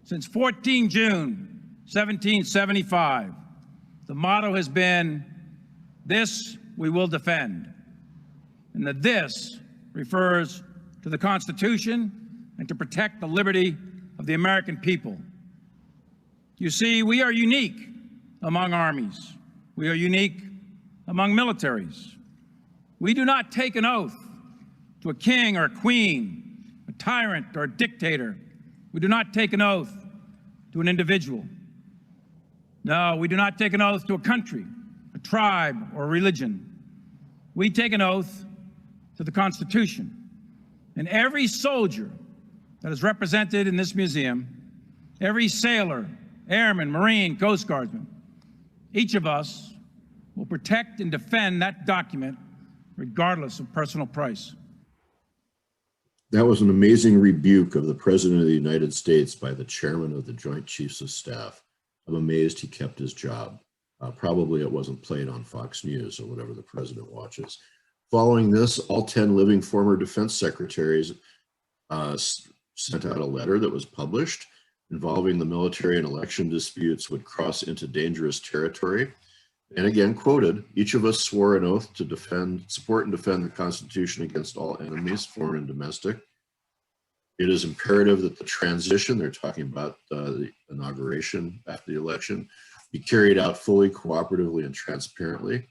since 14 June 1775, the motto has been, "This we will defend." And the "this" refers to the Constitution and to protect the liberty of the American people. You see, we are unique among armies. We are unique among militaries. We do not take an oath to a king or a queen, a tyrant or a dictator. We do not take an oath to an individual. No, we do not take an oath to a country, a tribe, or a religion. We take an oath to the Constitution. And every soldier that is represented in this museum, every sailor, airman, Marine, Coast Guardsman, each of us will protect and defend that document regardless of personal price. That was an amazing rebuke of the President of the United States by the chairman of the Joint Chiefs of Staff. I'm amazed he kept his job. Probably it wasn't played on Fox News or whatever the president watches. Following this, all 10 living former defense secretaries sent out a letter that was published involving the military and election disputes would cross into dangerous territory. And again, quoted, "Each of us swore an oath to support and defend the Constitution against all enemies, foreign and domestic. It is imperative that the transition," they're talking about the inauguration after the election, "be carried out fully, cooperatively, and transparently.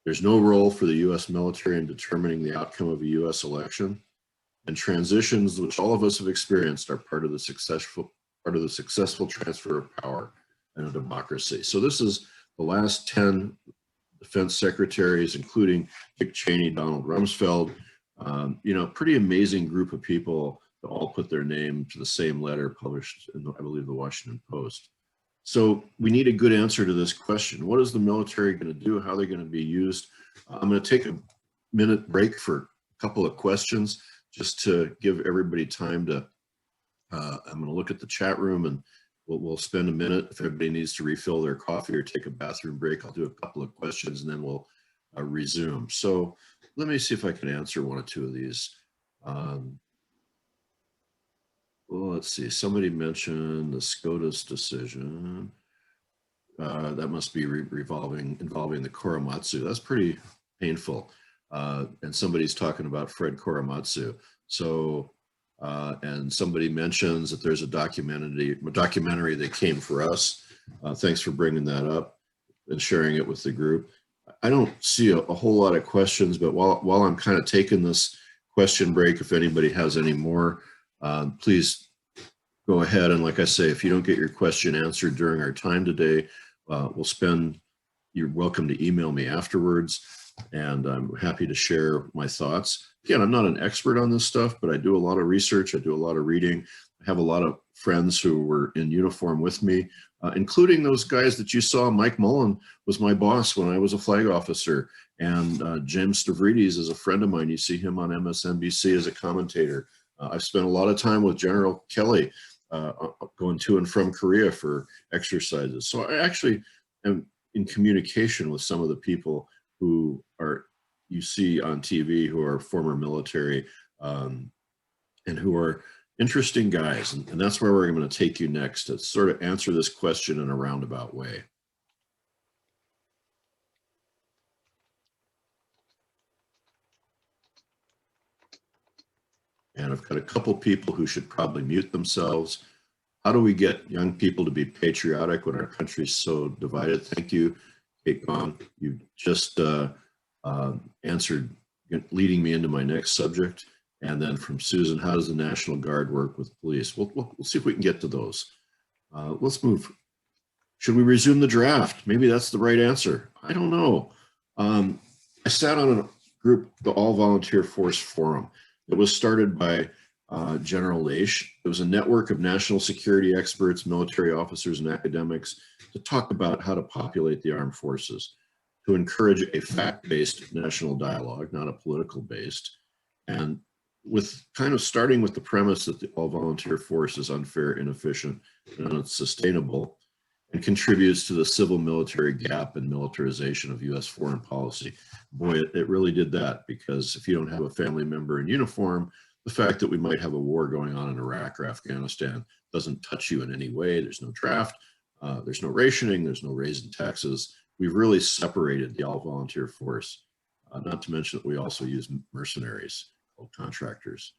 There's no role for the U.S. military in determining the outcome of a U.S. election. And transitions, which all of us have experienced, are part of the successful transfer of power in a democracy." So this is the last 10 defense secretaries, including Dick Cheney, Donald Rumsfeld, pretty amazing group of people that all put their name to the same letter published in, I believe, the Washington Post. So we need a good answer to this question. What is the military going to do? How are they going to be used? I'm going to take a minute break for a couple of questions just to give everybody time to, I'm going to look at the chat room and we'll spend a minute. If everybody needs to refill their coffee or take a bathroom break, I'll do a couple of questions and then we'll resume. So let me see if I can answer one or two of these. Well, let's see. Somebody mentioned the SCOTUS decision. That must be involving the Korematsu. That's pretty painful. And somebody's talking about Fred Korematsu. So and somebody mentions that there's a documentary that came for us. Thanks for bringing that up and sharing it with the group. I don't see a whole lot of questions, but while I'm kind of taking this question break, if anybody has any more, please go ahead. And like I say, if you don't get your question answered during our time today, you're welcome to email me afterwards, and I'm happy to share my thoughts. Again, I'm not an expert on this stuff, but I do a lot of research. I do a lot of reading. I have a lot of friends who were in uniform with me, including those guys that you saw. Mike Mullen was my boss when I was a flag officer, and James Stavridis is a friend of mine. You see him on MSNBC as a commentator. I've spent a lot of time with General Kelly going to and from Korea for exercises. So I actually am in communication with some of the people who you see on TV who are former military and who are interesting guys. And that's where we're going to take you next to sort of answer this question in a roundabout way. And I've got a couple people who should probably mute themselves. How do we get young people to be patriotic when our country is so divided? Thank you, Kate Gong. You just answered, leading me into my next subject. And then from Susan, how does the National Guard work with police? We'll see if we can get to those. Let's move. Should we resume the draft? Maybe that's the right answer. I don't know. I sat on a group, the All Volunteer Force Forum. It was started by General Leitch. It was a network of national security experts, military officers, and academics to talk about how to populate the armed forces, to encourage a fact-based national dialogue, not a political-based, and with kind of starting with the premise that the all-volunteer force is unfair, inefficient, and unsustainable, and contributes to the civil-military gap and militarization of U.S. foreign policy. Boy, it really did that, because if you don't have a family member in uniform, the fact that we might have a war going on in Iraq or Afghanistan doesn't touch you in any way. There's no draft, there's no rationing, there's no raising taxes. We've really separated the all-volunteer force, not to mention that we also use mercenaries called contractors.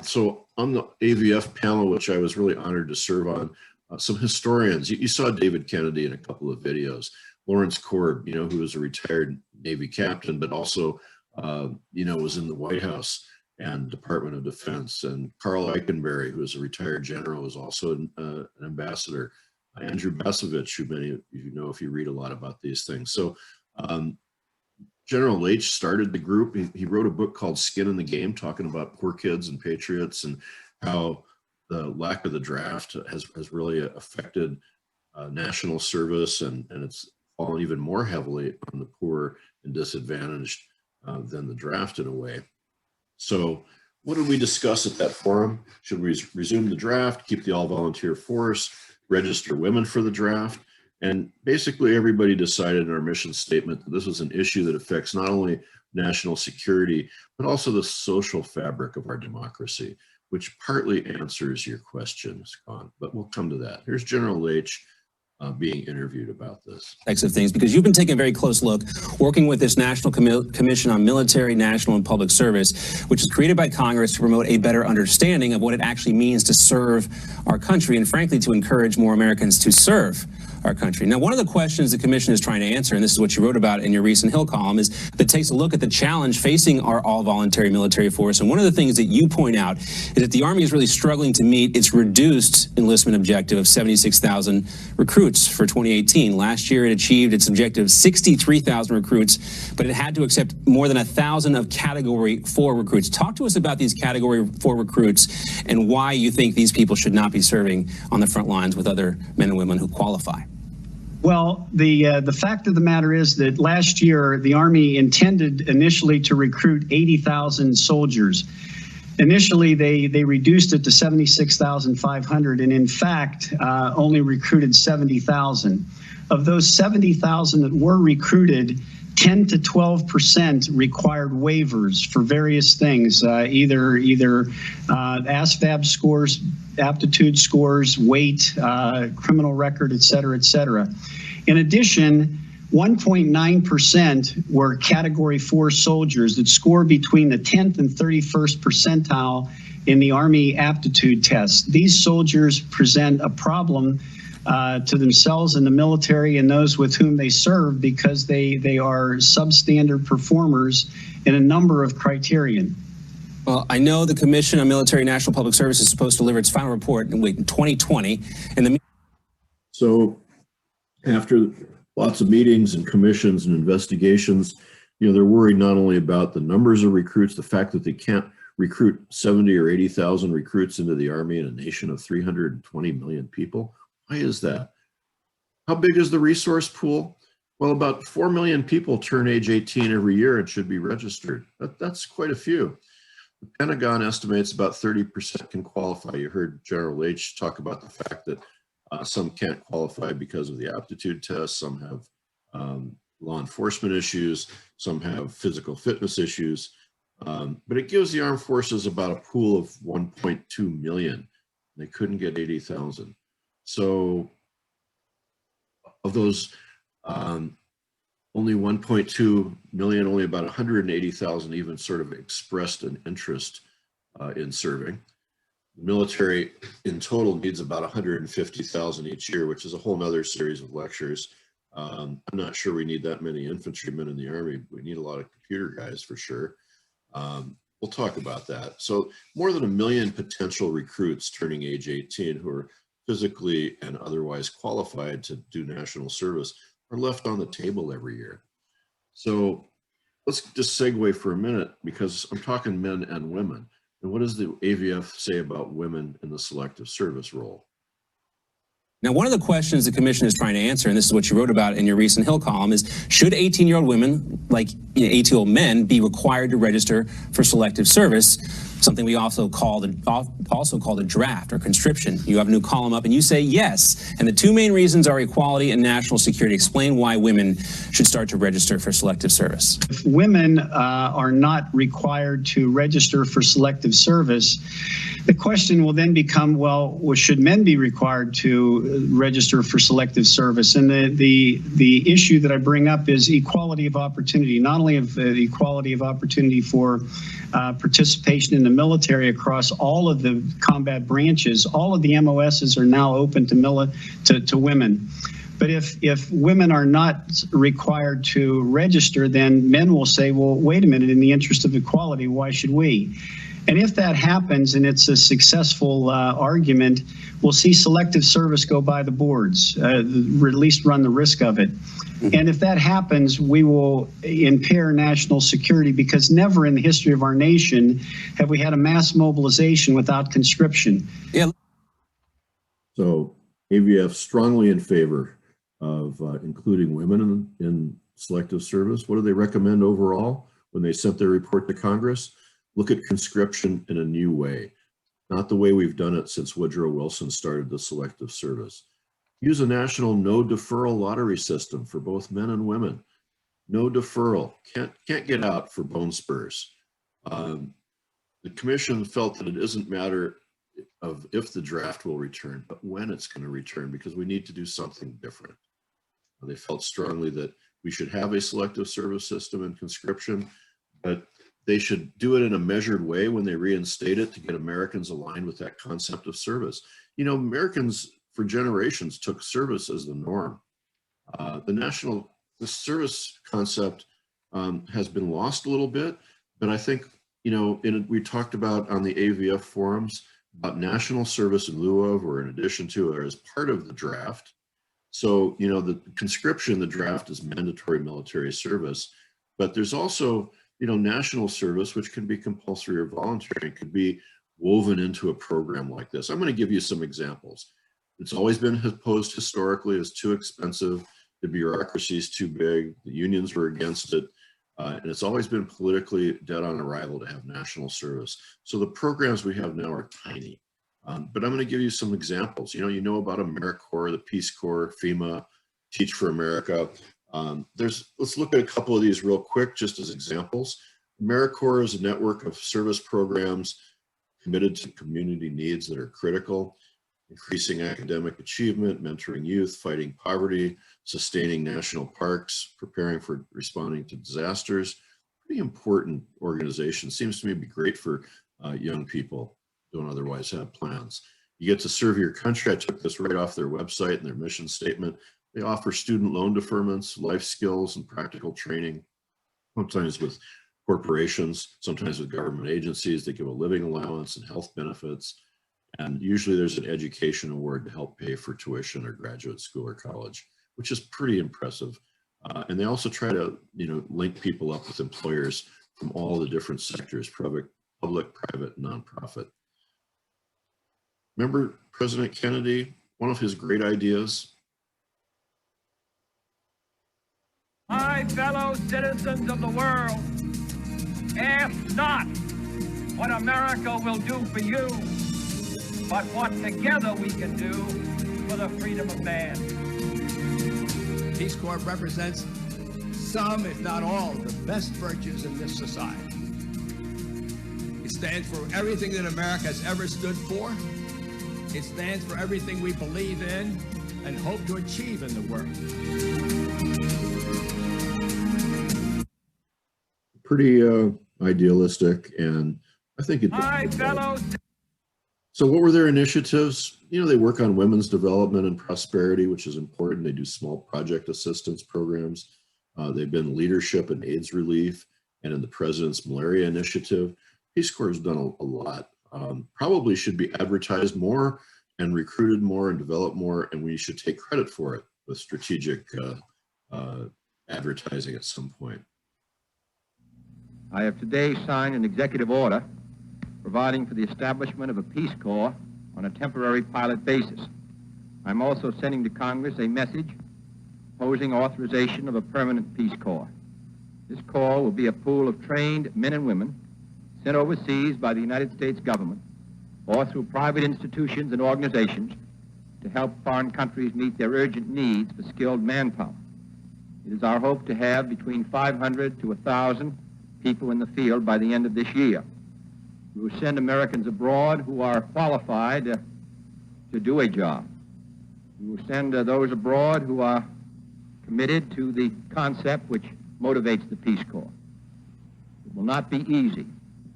So on the AVF panel, which I was really honored to serve on, some historians, you saw David Kennedy in a couple of videos, Lawrence Korb, who was a retired Navy captain, but also, was in the White House and Department of Defense, and Carl Eikenberry, who was a retired general, was also an ambassador. Andrew Basovich, who many of you know if you read a lot about these things. So General Leitch started the group. He wrote a book called Skin in the Game, talking about poor kids and patriots and how the lack of the draft has really affected national service, and it's fallen even more heavily on the poor and disadvantaged than the draft in a way. So what did we discuss at that forum? Should we resume the draft, keep the all-volunteer force, register women for the draft? And basically everybody decided in our mission statement that this was an issue that affects not only national security, but also the social fabric of our democracy, which partly answers your question, Scott, but we'll come to that. Here's General Leitch being interviewed about this. Of things, because you've been taking a very close look, working with this National Commission on Military, National, and Public Service, which was created by Congress to promote a better understanding of what it actually means to serve our country, and frankly, to encourage more Americans to serve our country. Now, one of the questions the commission is trying to answer, and this is what you wrote about in your recent Hill column, is that takes a look at the challenge facing our all-voluntary military force. And one of the things that you point out is that the Army is really struggling to meet its reduced enlistment objective of 76,000 recruits for 2018. Last year, it achieved its objective of 63,000 recruits, but it had to accept more than 1,000 of Category 4 recruits. Talk to us about these Category 4 recruits and why you think these people should not be serving on the front lines with other men and women who qualify. Well, the fact of the matter is that last year, the Army intended initially to recruit 80,000 soldiers. Initially, they reduced it to 76,500, and in fact, only recruited 70,000. Of those 70,000 that were recruited, 10 to 12% required waivers for various things, either ASVAB scores, aptitude scores, weight, criminal record, et cetera, et cetera. In addition, 1.9% were Category 4 soldiers that score between the 10th and 31st percentile in the Army aptitude test. These soldiers present a problem to themselves and the military and those with whom they serve because they are substandard performers in a number of criterion. Well, I know the Commission on Military and National Public Service is supposed to deliver its final report in 2020. So after lots of meetings and commissions and investigations, they're worried not only about the numbers of recruits, the fact that they can't recruit 70 or 80,000 recruits into the Army in a nation of 320 million people. Why is that? How big is the resource pool? Well, about 4 million people turn age 18 every year and should be registered. That's quite a few. The Pentagon estimates about 30% can qualify. You heard General H talk about the fact that some can't qualify because of the aptitude test. Some have law enforcement issues. Some have physical fitness issues. But it gives the armed forces about a pool of 1.2 million. They couldn't get 80,000. So of those, only 1.2 million, only about 180,000 even sort of expressed an interest in serving. The military in total needs about 150,000 each year, which is a whole nother series of lectures. I'm not sure we need that many infantrymen in the Army. We need a lot of computer guys for sure. We'll talk about that. So more than 1 million potential recruits turning age 18 who are physically and otherwise qualified to do national service are left on the table every year. So let's just segue for a minute, because I'm talking men and women. And what does the AVF say about women in the selective service role? Now, one of the questions the commission is trying to answer, and this is what you wrote about in your recent Hill column, is should 18-year-old women, like 18-year-old men, be required to register for selective service, something we also call the draft or conscription. You have a new column up and you say yes. And the two main reasons are equality and national security. Explain why women should start to register for selective service. If women are not required to register for selective service, the question will then become, well, should men be required to register for selective service? And the issue that I bring up is equality of opportunity, not only of equality of opportunity for participation in the military across all of the combat branches. All of the MOSs are now open to women. But if women are not required to register, then men will say, well, wait a minute, in the interest of equality, why should we? And if that happens and it's a successful argument, we'll see selective service go by the boards, at least run the risk of it. And if that happens, we will impair national security, because never in the history of our nation have we had a mass mobilization without conscription. Yeah. So AVF strongly in favor of including women in selective service. What do they recommend overall when they sent their report to Congress? Look at conscription in a new way, not the way we've done it since Woodrow Wilson started the selective service. Use a national no deferral lottery system for both men and women. No deferral, can't get out for bone spurs. The commission felt that it isn't a matter of if the draft will return, but when it's going to return, because we need to do something different. They felt strongly that we should have a selective service system and conscription, but they should do it in a measured way when they reinstate it to get Americans aligned with that concept of service. You know, Americans for generations took service as the norm. The service concept has been lost a little bit, but I think, you know, we talked about on the AVF forums about national service in lieu of, or in addition to, or as part of the draft. So, you know, the conscription, the draft is mandatory military service, but there's also, you know, national service, which can be compulsory or voluntary, could be woven into a program like this. I'm going to give you some examples. It's always been posed historically as too expensive, the bureaucracy is too big, the unions were against it, and it's always been politically dead on arrival to have national service. So the programs we have now are tiny, but I'm going to give you some examples. You know about AmeriCorps, the Peace Corps, FEMA, Teach for America. Let's look at a couple of these real quick, just as examples. AmeriCorps is a network of service programs committed to community needs that are critical: increasing academic achievement, mentoring youth, fighting poverty, sustaining national parks, preparing for responding to disasters. Pretty important organization. Seems to me to be great for young people. don't otherwise have plans. You get to serve your country. I took this right off their website and their mission statement. They offer student loan deferments, life skills, and practical training, sometimes with corporations, sometimes with government agencies. They give a living allowance and health benefits. And usually there's an education award to help pay for tuition or graduate school or college, which is pretty impressive. And they also try to, link people up with employers from all the different sectors, public, private, nonprofit. Remember President Kennedy, one of his great ideas? My fellow citizens of the world, ask not what America will do for you, but what together we can do for the freedom of man. Peace Corps represents some, if not all, of the best virtues in this society. It stands for everything that America has ever stood for. It stands for everything we believe in and hope to achieve in the world. Pretty idealistic, and I think it. My fellow. So what were their initiatives? They work on women's development and prosperity, which is important. They do small project assistance programs. They've been leadership in AIDS relief and in the President's Malaria Initiative. Peace Corps has done a lot. Probably should be advertised more and recruited more and developed more, and we should take credit for it with strategic advertising at some point. I have today signed an executive order providing for the establishment of a Peace Corps on a temporary pilot basis. I'm also sending to Congress a message proposing authorization of a permanent Peace Corps. This Corps will be a pool of trained men and women sent overseas by the United States government or through private institutions and organizations to help foreign countries meet their urgent needs for skilled manpower. It is our hope to have between 500 to 1,000 people in the field by the end of this year. We will send Americans abroad who are qualified to do a job. We will send those abroad who are committed to the concept which motivates the Peace Corps. It will not be easy.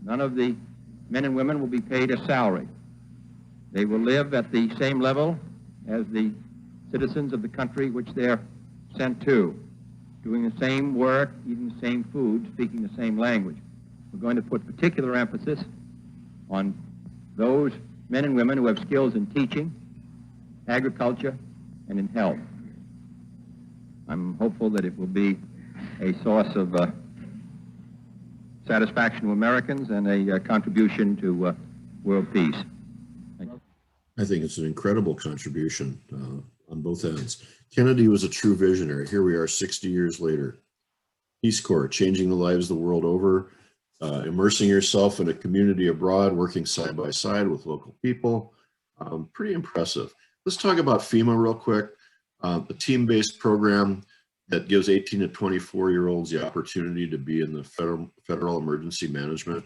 None of the men and women will be paid a salary. They will live at the same level as the citizens of the country which they're sent to, doing the same work, eating the same food, speaking the same language. We're going to put particular emphasis on those men and women who have skills in teaching, agriculture, and in health. I'm hopeful that it will be a source of satisfaction to Americans and a contribution to world peace. Thank you. I think it's an incredible contribution on both ends. Kennedy was a true visionary. Here we are 60 years later. Peace Corps, changing the lives the world over, immersing yourself in a community abroad, working side by side with local people. Pretty impressive. Let's talk about FEMA real quick. A team-based program that gives 18 to 24-year-olds the opportunity to be in the federal emergency management,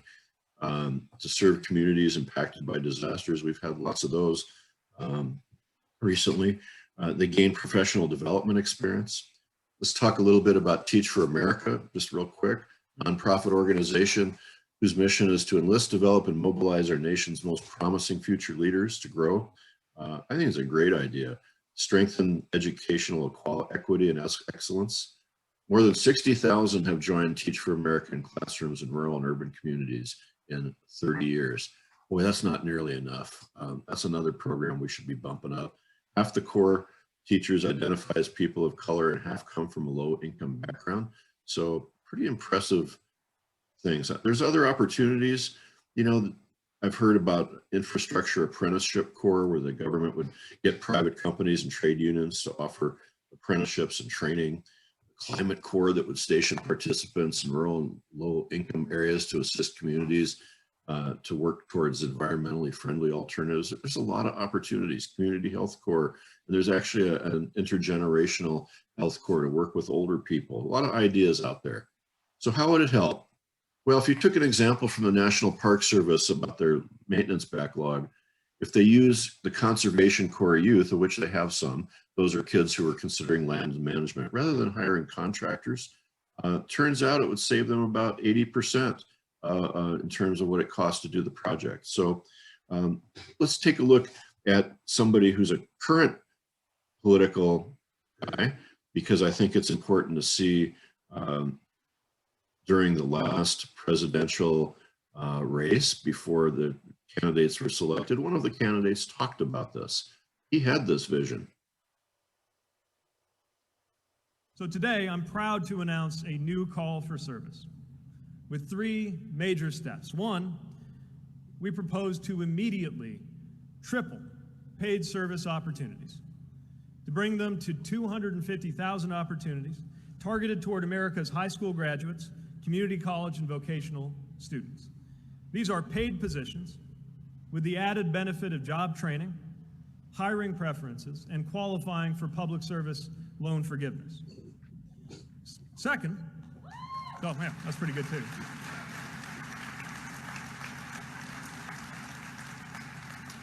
to serve communities impacted by disasters. We've had lots of those recently. They gain professional development experience. Let's talk a little bit about Teach for America, just real quick. Nonprofit organization whose mission is to enlist, develop, and mobilize our nation's most promising future leaders to grow. I think it's a great idea. Strengthen educational equity and excellence. More than 60,000 have joined Teach for America in classrooms in rural and urban communities in 30 years. Boy, that's not nearly enough. That's another program we should be bumping up. Half the Corps teachers identify as people of color and half come from a low-income background. So pretty impressive things. There's other opportunities. I've heard about infrastructure apprenticeship corps where the government would get private companies and trade unions to offer apprenticeships and training. Climate corps that would station participants in rural and low-income areas to assist communities to work towards environmentally friendly alternatives. There's a lot of opportunities. Community health corps, and there's actually an intergenerational health corps to work with older people. A lot of ideas out there. So how would it help? Well, if you took an example from the National Park Service about their maintenance backlog, if they use the Conservation Corps youth, of which they have some, those are kids who are considering land management, rather than hiring contractors, turns out it would save them about 80% in terms of what it costs to do the project. So Let's take a look at somebody who's a current political guy, because I think it's important to see during the last presidential race, before the candidates were selected, one of the candidates talked about this. He had this vision. So today, I'm proud to announce a new call for service with 3 major steps. 1, we propose to immediately triple paid service opportunities, to bring them to 250,000 opportunities targeted toward America's high school graduates, community college, and vocational students. These are paid positions with the added benefit of job training, hiring preferences, and qualifying for public service loan forgiveness. Second, oh man, that's pretty good too.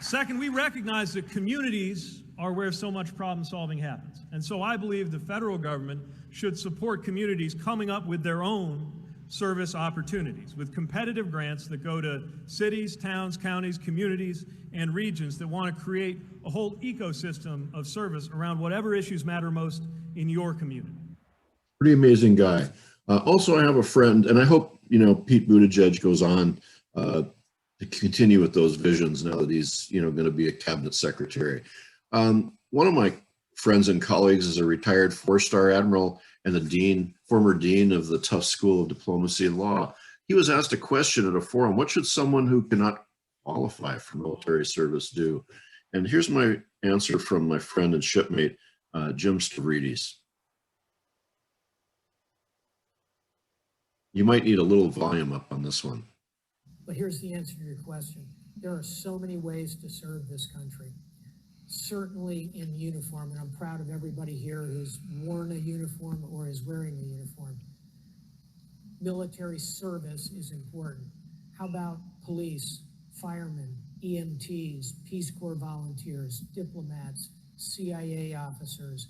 Second, we recognize that communities are where so much problem solving happens. And so I believe the federal government should support communities coming up with their own service opportunities with competitive grants that go to cities, towns, counties, communities, and regions that want to create a whole ecosystem of service around whatever issues matter most in your community. Pretty amazing guy. Also, I have a friend, and I hope, Pete Buttigieg goes on to continue with those visions now that he's, going to be a cabinet secretary. One of my friends and colleagues is a retired 4-star admiral and the former dean of the Tufts School of Diplomacy and Law. He was asked a question at a forum: what should someone who cannot qualify for military service do? And here's my answer from my friend and shipmate, Jim Stavridis. You might need a little volume up on this one. But here's the answer to your question. There are so many ways to serve this country. Certainly in uniform, and I'm proud of everybody here who's worn a uniform or is wearing a uniform. Military service is important. How about police, firemen, EMTs, Peace Corps volunteers, diplomats, CIA officers,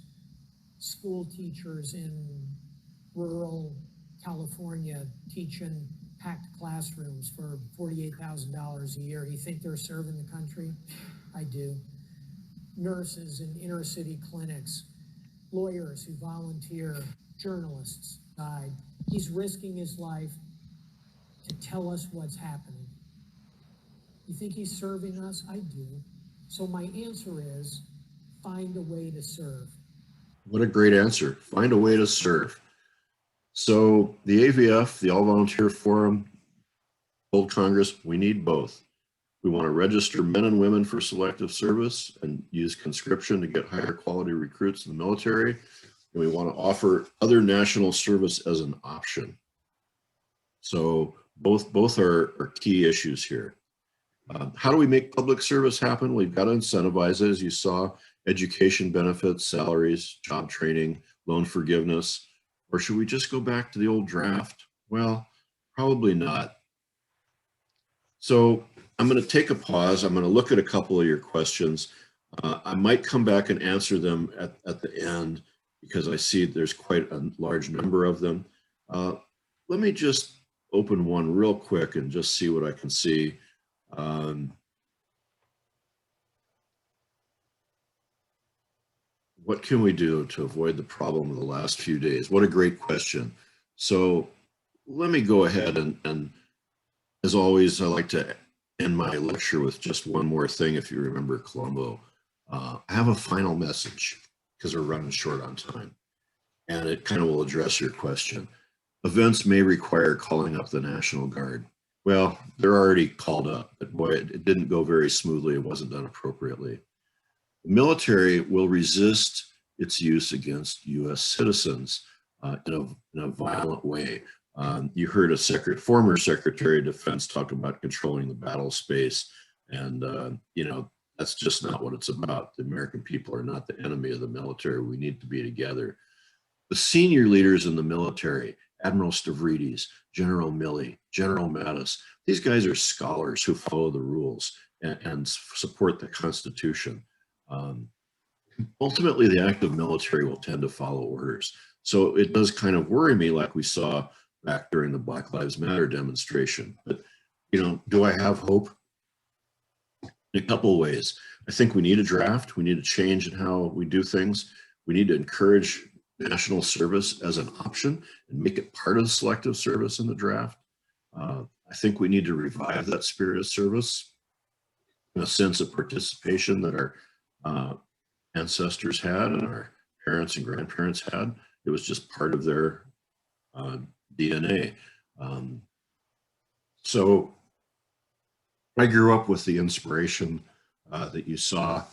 school teachers in rural California teaching packed classrooms for $48,000 a year. Do you think they're serving the country? I do. Nurses in inner city clinics, lawyers who volunteer, journalists died. He's risking his life to tell us what's happening. You think he's serving us? I do. So my answer is, find a way to serve. What a great answer. Find a way to serve. So the AVF, the All Volunteer Forum, told Congress, we need both. We want to register men and women for selective service and use conscription to get higher quality recruits in the military. And we want to offer other national service as an option. So both are key issues here. How do we make public service happen? We've got to incentivize it, as you saw: education benefits, salaries, job training, loan forgiveness. Or should we just go back to the old draft? Well, probably not. So I'm going to take a pause. I'm going to look at a couple of your questions. I might come back and answer them at the end, because I see there's quite a large number of them. Let me just open one real quick and just see what I can see. What can we do to avoid the problem of the last few days? What a great question. So let me go ahead and as always, I like to end my lecture with just one more thing. If you remember Colombo, I have a final message because we're running short on time, and it kind of will address your question. Events may require calling up the National Guard. Well, they're already called up, but boy, it didn't go very smoothly. It wasn't done appropriately. The military will resist its use against U.S. citizens in a violent way. You heard a former Secretary of Defense talk about controlling the battle space, and that's just not what it's about. The American people are not the enemy of the military. We need to be together. The senior leaders in the military, Admiral Stavridis, General Milley, General Mattis, these guys are scholars who follow the rules and support the Constitution. Ultimately, the active military will tend to follow orders. So it does kind of worry me, like we saw back during the Black Lives Matter demonstration. But, do I have hope? in a couple of ways. I think we need a draft. We need a change in how we do things. We need to encourage national service as an option and make it part of the selective service in the draft. I think we need to revive that spirit of service, a sense of participation that our ancestors had and our parents and grandparents had. It was just part of their DNA. So I grew up with the inspiration that you saw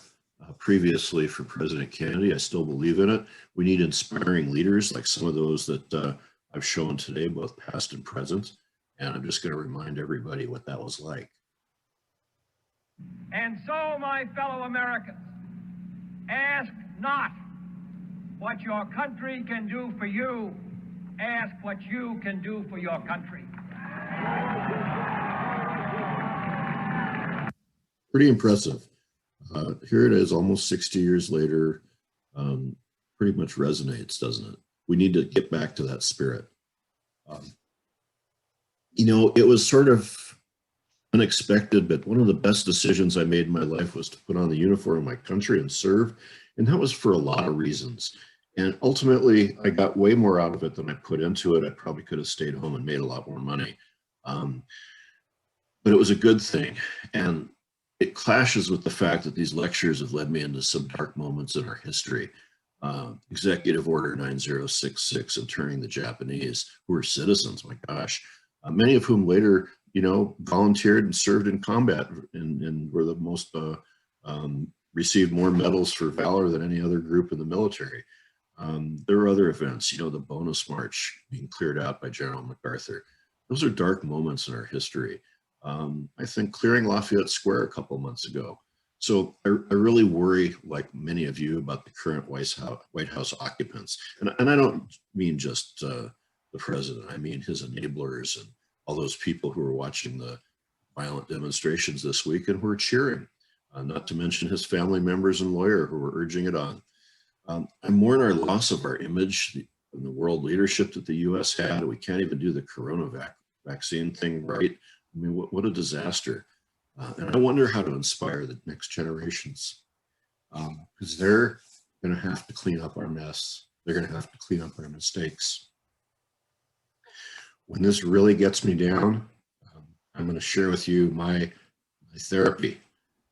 previously for President Kennedy. I still believe in it. We need inspiring leaders like some of those that I've shown today, both past and present. And I'm just going to remind everybody what that was like. And so, my fellow Americans, ask not what your country can do for you, ask what you can do for your country. Pretty impressive. Here it is, almost 60 years later, pretty much resonates, doesn't it? We need to get back to that spirit. You know, it was sort of unexpected, but one of the best decisions I made in my life was to put on the uniform of my country and serve. And that was for a lot of reasons. And ultimately, I got way more out of it than I put into it. I probably could have stayed home and made a lot more money. But it was a good thing. And it clashes with the fact that these lectures have led me into some dark moments in our history. Executive Order 9066 and turning the Japanese, who were citizens, my gosh, many of whom later, you know, volunteered and served in combat and were the most, received more medals for valor than any other group in the military. There were other events, you know, the bonus march being cleared out by General MacArthur. Those are dark moments in our history. I think clearing Lafayette Square a couple months ago. So I really worry, like many of you, about the current White House occupants. And I don't mean just the president. I mean his enablers and all those people who were watching the violent demonstrations this week and who were cheering, not to mention his family members and lawyer who were urging it on. I mourn our loss of our image in the world leadership that the U.S. had. We can't even do the corona vaccine thing right. I mean, what a disaster. And I wonder how to inspire the next generations, because they're going to have to clean up our mess. They're going to have to clean up our mistakes. When this really gets me down, I'm going to share with you my therapy.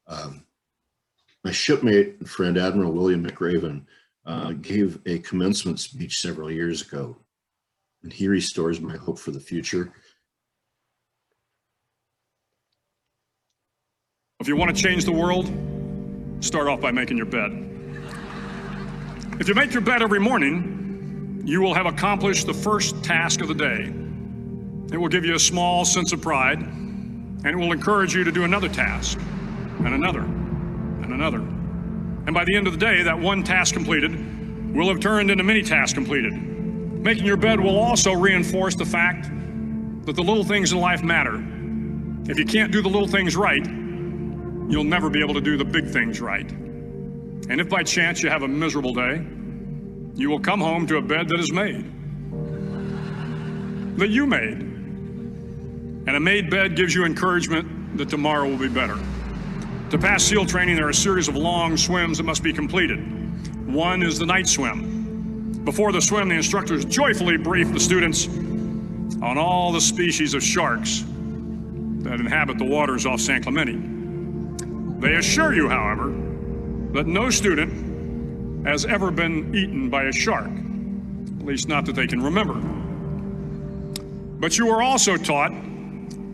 My shipmate and friend, Admiral William McRaven, gave a commencement speech several years ago, and he restores my hope for the future. If you want to change the world, start off by making your bed. If you make your bed every morning, you will have accomplished the first task of the day. It will give you a small sense of pride, and it will encourage you to do another task, and another, and another. And by the end of the day, that one task completed will have turned into many tasks completed. Making your bed will also reinforce the fact that the little things in life matter. If you can't do the little things right, you'll never be able to do the big things right. And if by chance you have a miserable day, you will come home to a bed that is made, that you made. And a made bed gives you encouragement that tomorrow will be better. To pass SEAL training, there are a series of long swims that must be completed. One is the night swim. Before the swim, the instructors joyfully brief the students on all the species of sharks that inhabit the waters off San Clemente. They assure you, however, that no student has ever been eaten by a shark, at least not that they can remember. But you are also taught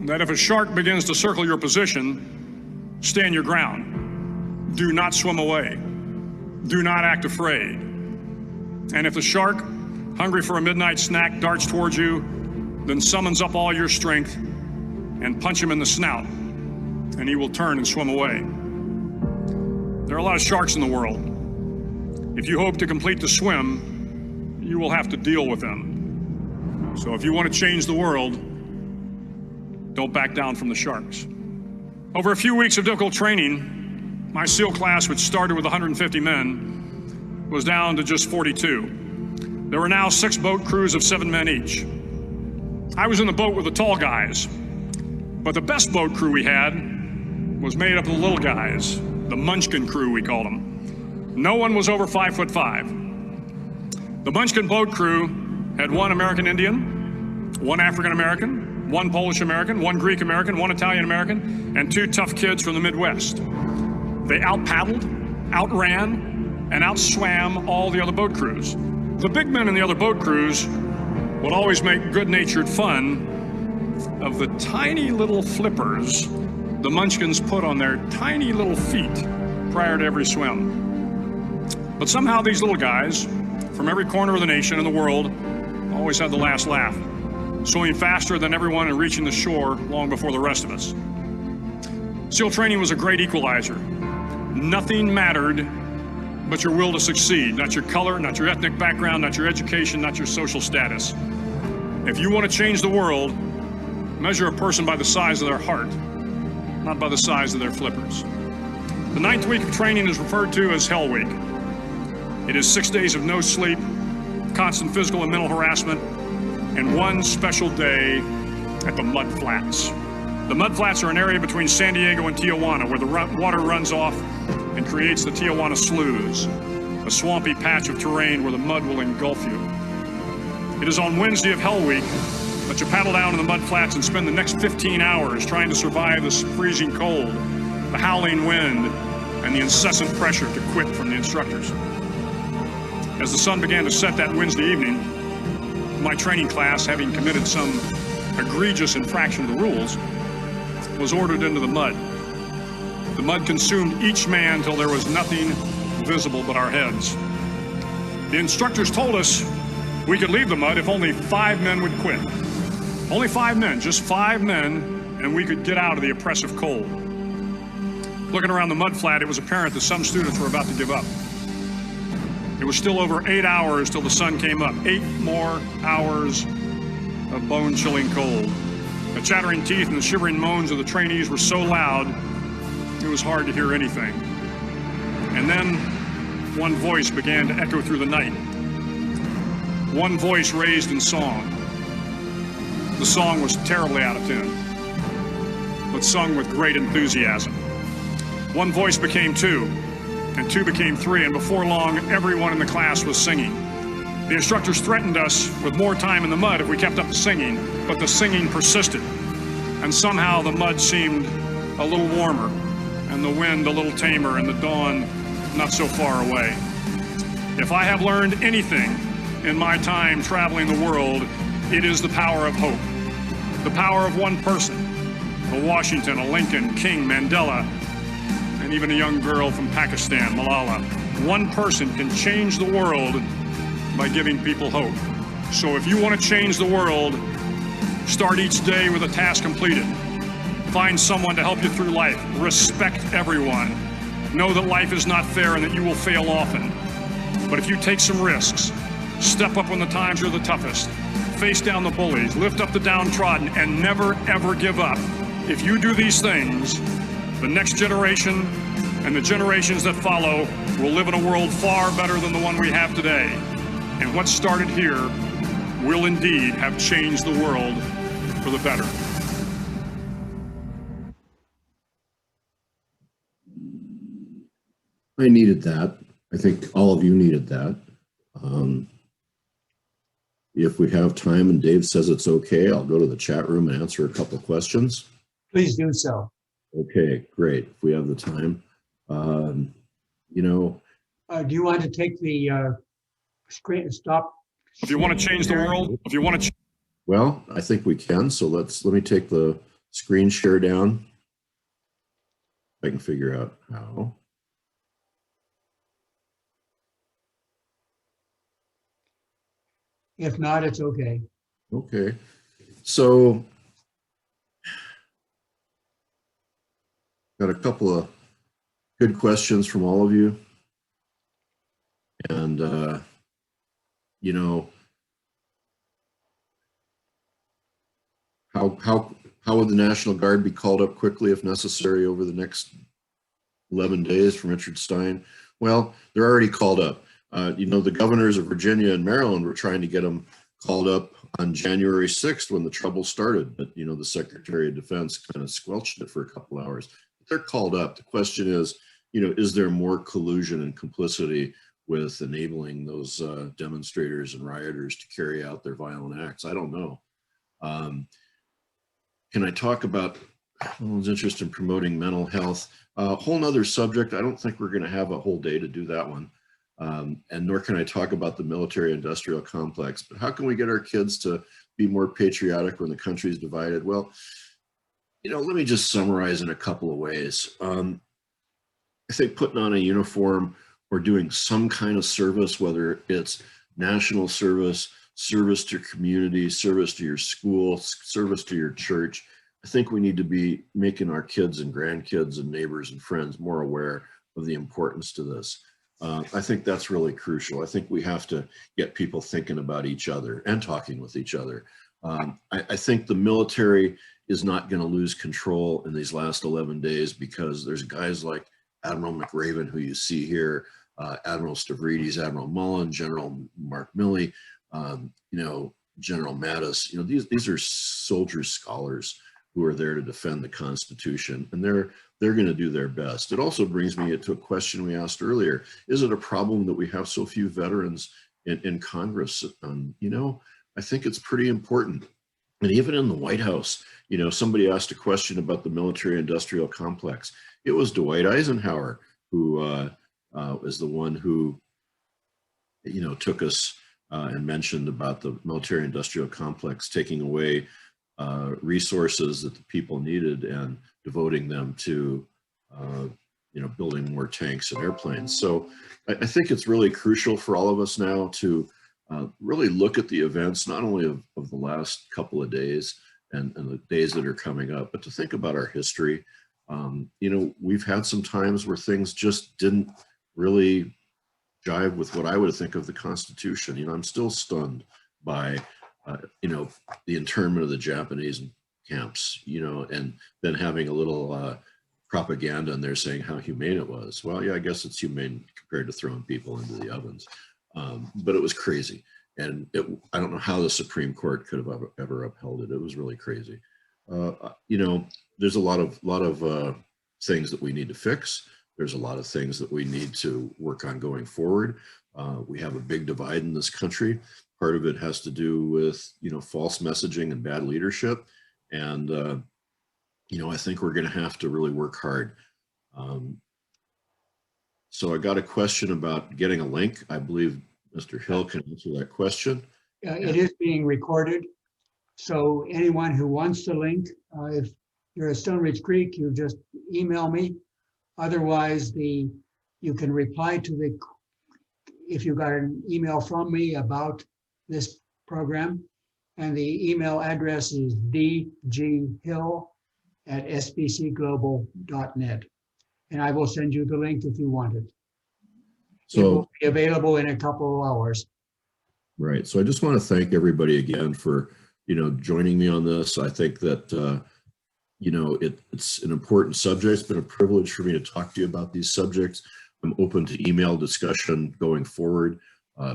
that if a shark begins to circle your position, stand your ground. Do not swim away. Do not act afraid. And if the shark, hungry for a midnight snack, darts towards you, then summons up all your strength and punch him in the snout, and he will turn and swim away. There are a lot of sharks in the world. If you hope to complete the swim, you will have to deal with them. So if you want to change the world, don't back down from the sharks. Over a few weeks of difficult training, my SEAL class, which started with 150 men, was down to just 42. There were now 6 boat crews of 7 men each. I was in the boat with the tall guys, but the best boat crew we had was made up of the little guys, the Munchkin crew, we called them. No one was over 5'5". The Munchkin boat crew had one American Indian, one African American, one Polish American, one Greek American, one Italian American, and 2 tough kids from the Midwest. They out-paddled, outran, and outswam all the other boat crews. The big men in the other boat crews would always make good-natured fun of the tiny little flippers the Munchkins put on their tiny little feet prior to every swim. But somehow these little guys from every corner of the nation and the world always had the last laugh, swimming faster than everyone and reaching the shore long before the rest of us. SEAL training was a great equalizer. Nothing mattered but your will to succeed, not your color, not your ethnic background, not your education, not your social status. If you want to change the world, measure a person by the size of their heart, not by the size of their flippers. The 9th week of training is referred to as Hell Week. It is 6 days of no sleep, constant physical and mental harassment, and one special day at the Mud Flats. The Mud Flats are an area between San Diego and Tijuana where the water runs off and creates the Tijuana Sloughs, a swampy patch of terrain where the mud will engulf you. It is on Wednesday of Hell Week that you paddle down to the Mud Flats and spend the next 15 hours trying to survive the freezing cold, the howling wind, and the incessant pressure to quit from the instructors. As the sun began to set that Wednesday evening, my training class, having committed some egregious infraction of the rules, was ordered into the mud. The mud consumed each man till there was nothing visible but our heads. The instructors told us we could leave the mud if only 5 men would quit. Only 5 men, just 5 men, and we could get out of the oppressive cold. Looking around the mud flat, it was apparent that some students were about to give up. It was still over 8 hours till the sun came up. 8 more hours of bone-chilling cold. The chattering teeth and the shivering moans of the trainees were so loud, it was hard to hear anything. And then one voice began to echo through the night. One voice raised in song. The song was terribly out of tune, but sung with great enthusiasm. One voice became 2, and 2 became 3, and before long, everyone in the class was singing. The instructors threatened us with more time in the mud if we kept up the singing, but the singing persisted, and somehow the mud seemed a little warmer, and the wind a little tamer, and the dawn not so far away. If I have learned anything in my time traveling the world, it is the power of hope. The power of one person, a Washington, a Lincoln, King, Mandela, and even a young girl from Pakistan, Malala. One person can change the world by giving people hope. So if you want to change the world, start each day with a task completed. Find someone to help you through life. Respect everyone. Know that life is not fair and that you will fail often. But if you take some risks, step up when the times are the toughest, face down the bullies, lift up the downtrodden, and never, ever give up. If you do these things, the next generation and the generations that follow will live in a world far better than the one we have today. And what started here will indeed have changed the world for the better. I needed that. I think all of you needed that. If we have time and Dave says it's okay, I'll go to the chat room and answer a couple of questions. Please do so. Okay, great. If we have the time. Do you want to take the screen stop? If you want to change the world, if you want to. Well, I think we can. So let me take the screen share down. I can figure out how. If not, it's okay. Okay. So got a couple of good questions from all of you. And, how would the National Guard be called up quickly if necessary over the next 11 days from Richard Stein? Well, they're already called up. The governors of Virginia and Maryland were trying to get them called up on January 6th when the trouble started. But, the Secretary of Defense kind of squelched it for a couple hours. they're called up. The question is, is there more collusion and complicity with enabling those demonstrators and rioters to carry out their violent acts? I don't know. Can I talk about someone's interest in promoting mental health? A whole nother subject. I don't think we're going to have a whole day to do that one. And nor can I talk about the military-industrial complex. But how can we get our kids to be more patriotic when the country is divided? Well, let me just summarize in a couple of ways. I think putting on a uniform or doing some kind of service, whether it's national service, service to community, service to your school, service to your church, I think we need to be making our kids and grandkids and neighbors and friends more aware of the importance to this. I think that's really crucial. I think we have to get people thinking about each other and talking with each other. I think the military is not going to lose control in these last 11 days because there's guys like Admiral McRaven, who you see here, Admiral Stavridis, Admiral Mullen, General Mark Milley, General Mattis. These are soldiers, scholars who are there to defend the Constitution, and they're going to do their best. It also brings me to a question we asked earlier. Is it a problem that we have so few veterans in Congress? I think it's pretty important. And even in the White House, somebody asked a question about the military-industrial complex. It was Dwight Eisenhower who was the one who, took us and mentioned about the military-industrial complex taking away resources that the people needed and devoting them to, building more tanks and airplanes. So I think it's really crucial for all of us now to really look at the events, not only of the last couple of days and the days that are coming up, but to think about our history. We've had some times where things just didn't really jive with what I would think of the Constitution. I'm still stunned by, the internment of the Japanese camps, and then having a little propaganda in there saying how humane it was. Well, yeah, I guess it's humane compared to throwing people into the ovens. But it was crazy. And I don't know how the Supreme Court could have ever upheld it. It was really crazy. There's a lot of things that we need to fix. There's a lot of things that we need to work on going forward. We have a big divide in this country. Part of it has to do with, false messaging and bad leadership. And, I think we're going to have to really work hard. So I got a question about getting a link. I believe Mr. Hill can answer that question. It is being recorded. So anyone who wants the link, if you're at Stone Ridge Creek, you just email me. Otherwise, you can reply to if you got an email from me about this program, and the email address is dghill@sbcglobal.net. And I will send you the link if you want it. So it will be available in a couple of hours. Right. So I just want to thank everybody again for, joining me on this. I think that, it's an important subject. It's been a privilege for me to talk to you about these subjects. I'm open to email discussion going forward.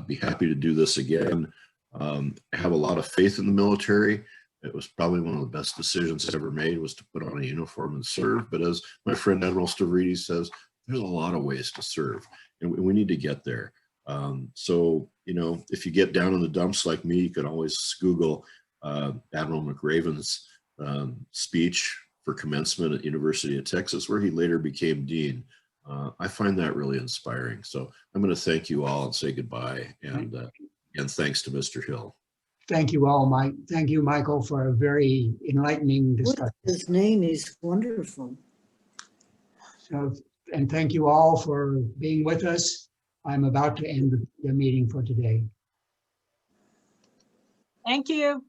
Be happy to do this again. I have a lot of faith in the military. It was probably one of the best decisions ever made, was to put on a uniform and serve. But as my friend Admiral Stavridis says, there's a lot of ways to serve, and we need to get there. So, if you get down in the dumps like me, you can always Google Admiral McRaven's speech for commencement at University of Texas, where he later became dean. I find that really inspiring. So I'm going to thank you all and say goodbye. And thanks to Mr. Hill. Thank you all, Mike. Thank you, Michael, for a very enlightening discussion. His name is wonderful. So, and thank you all for being with us. I'm about to end the meeting for today. Thank you.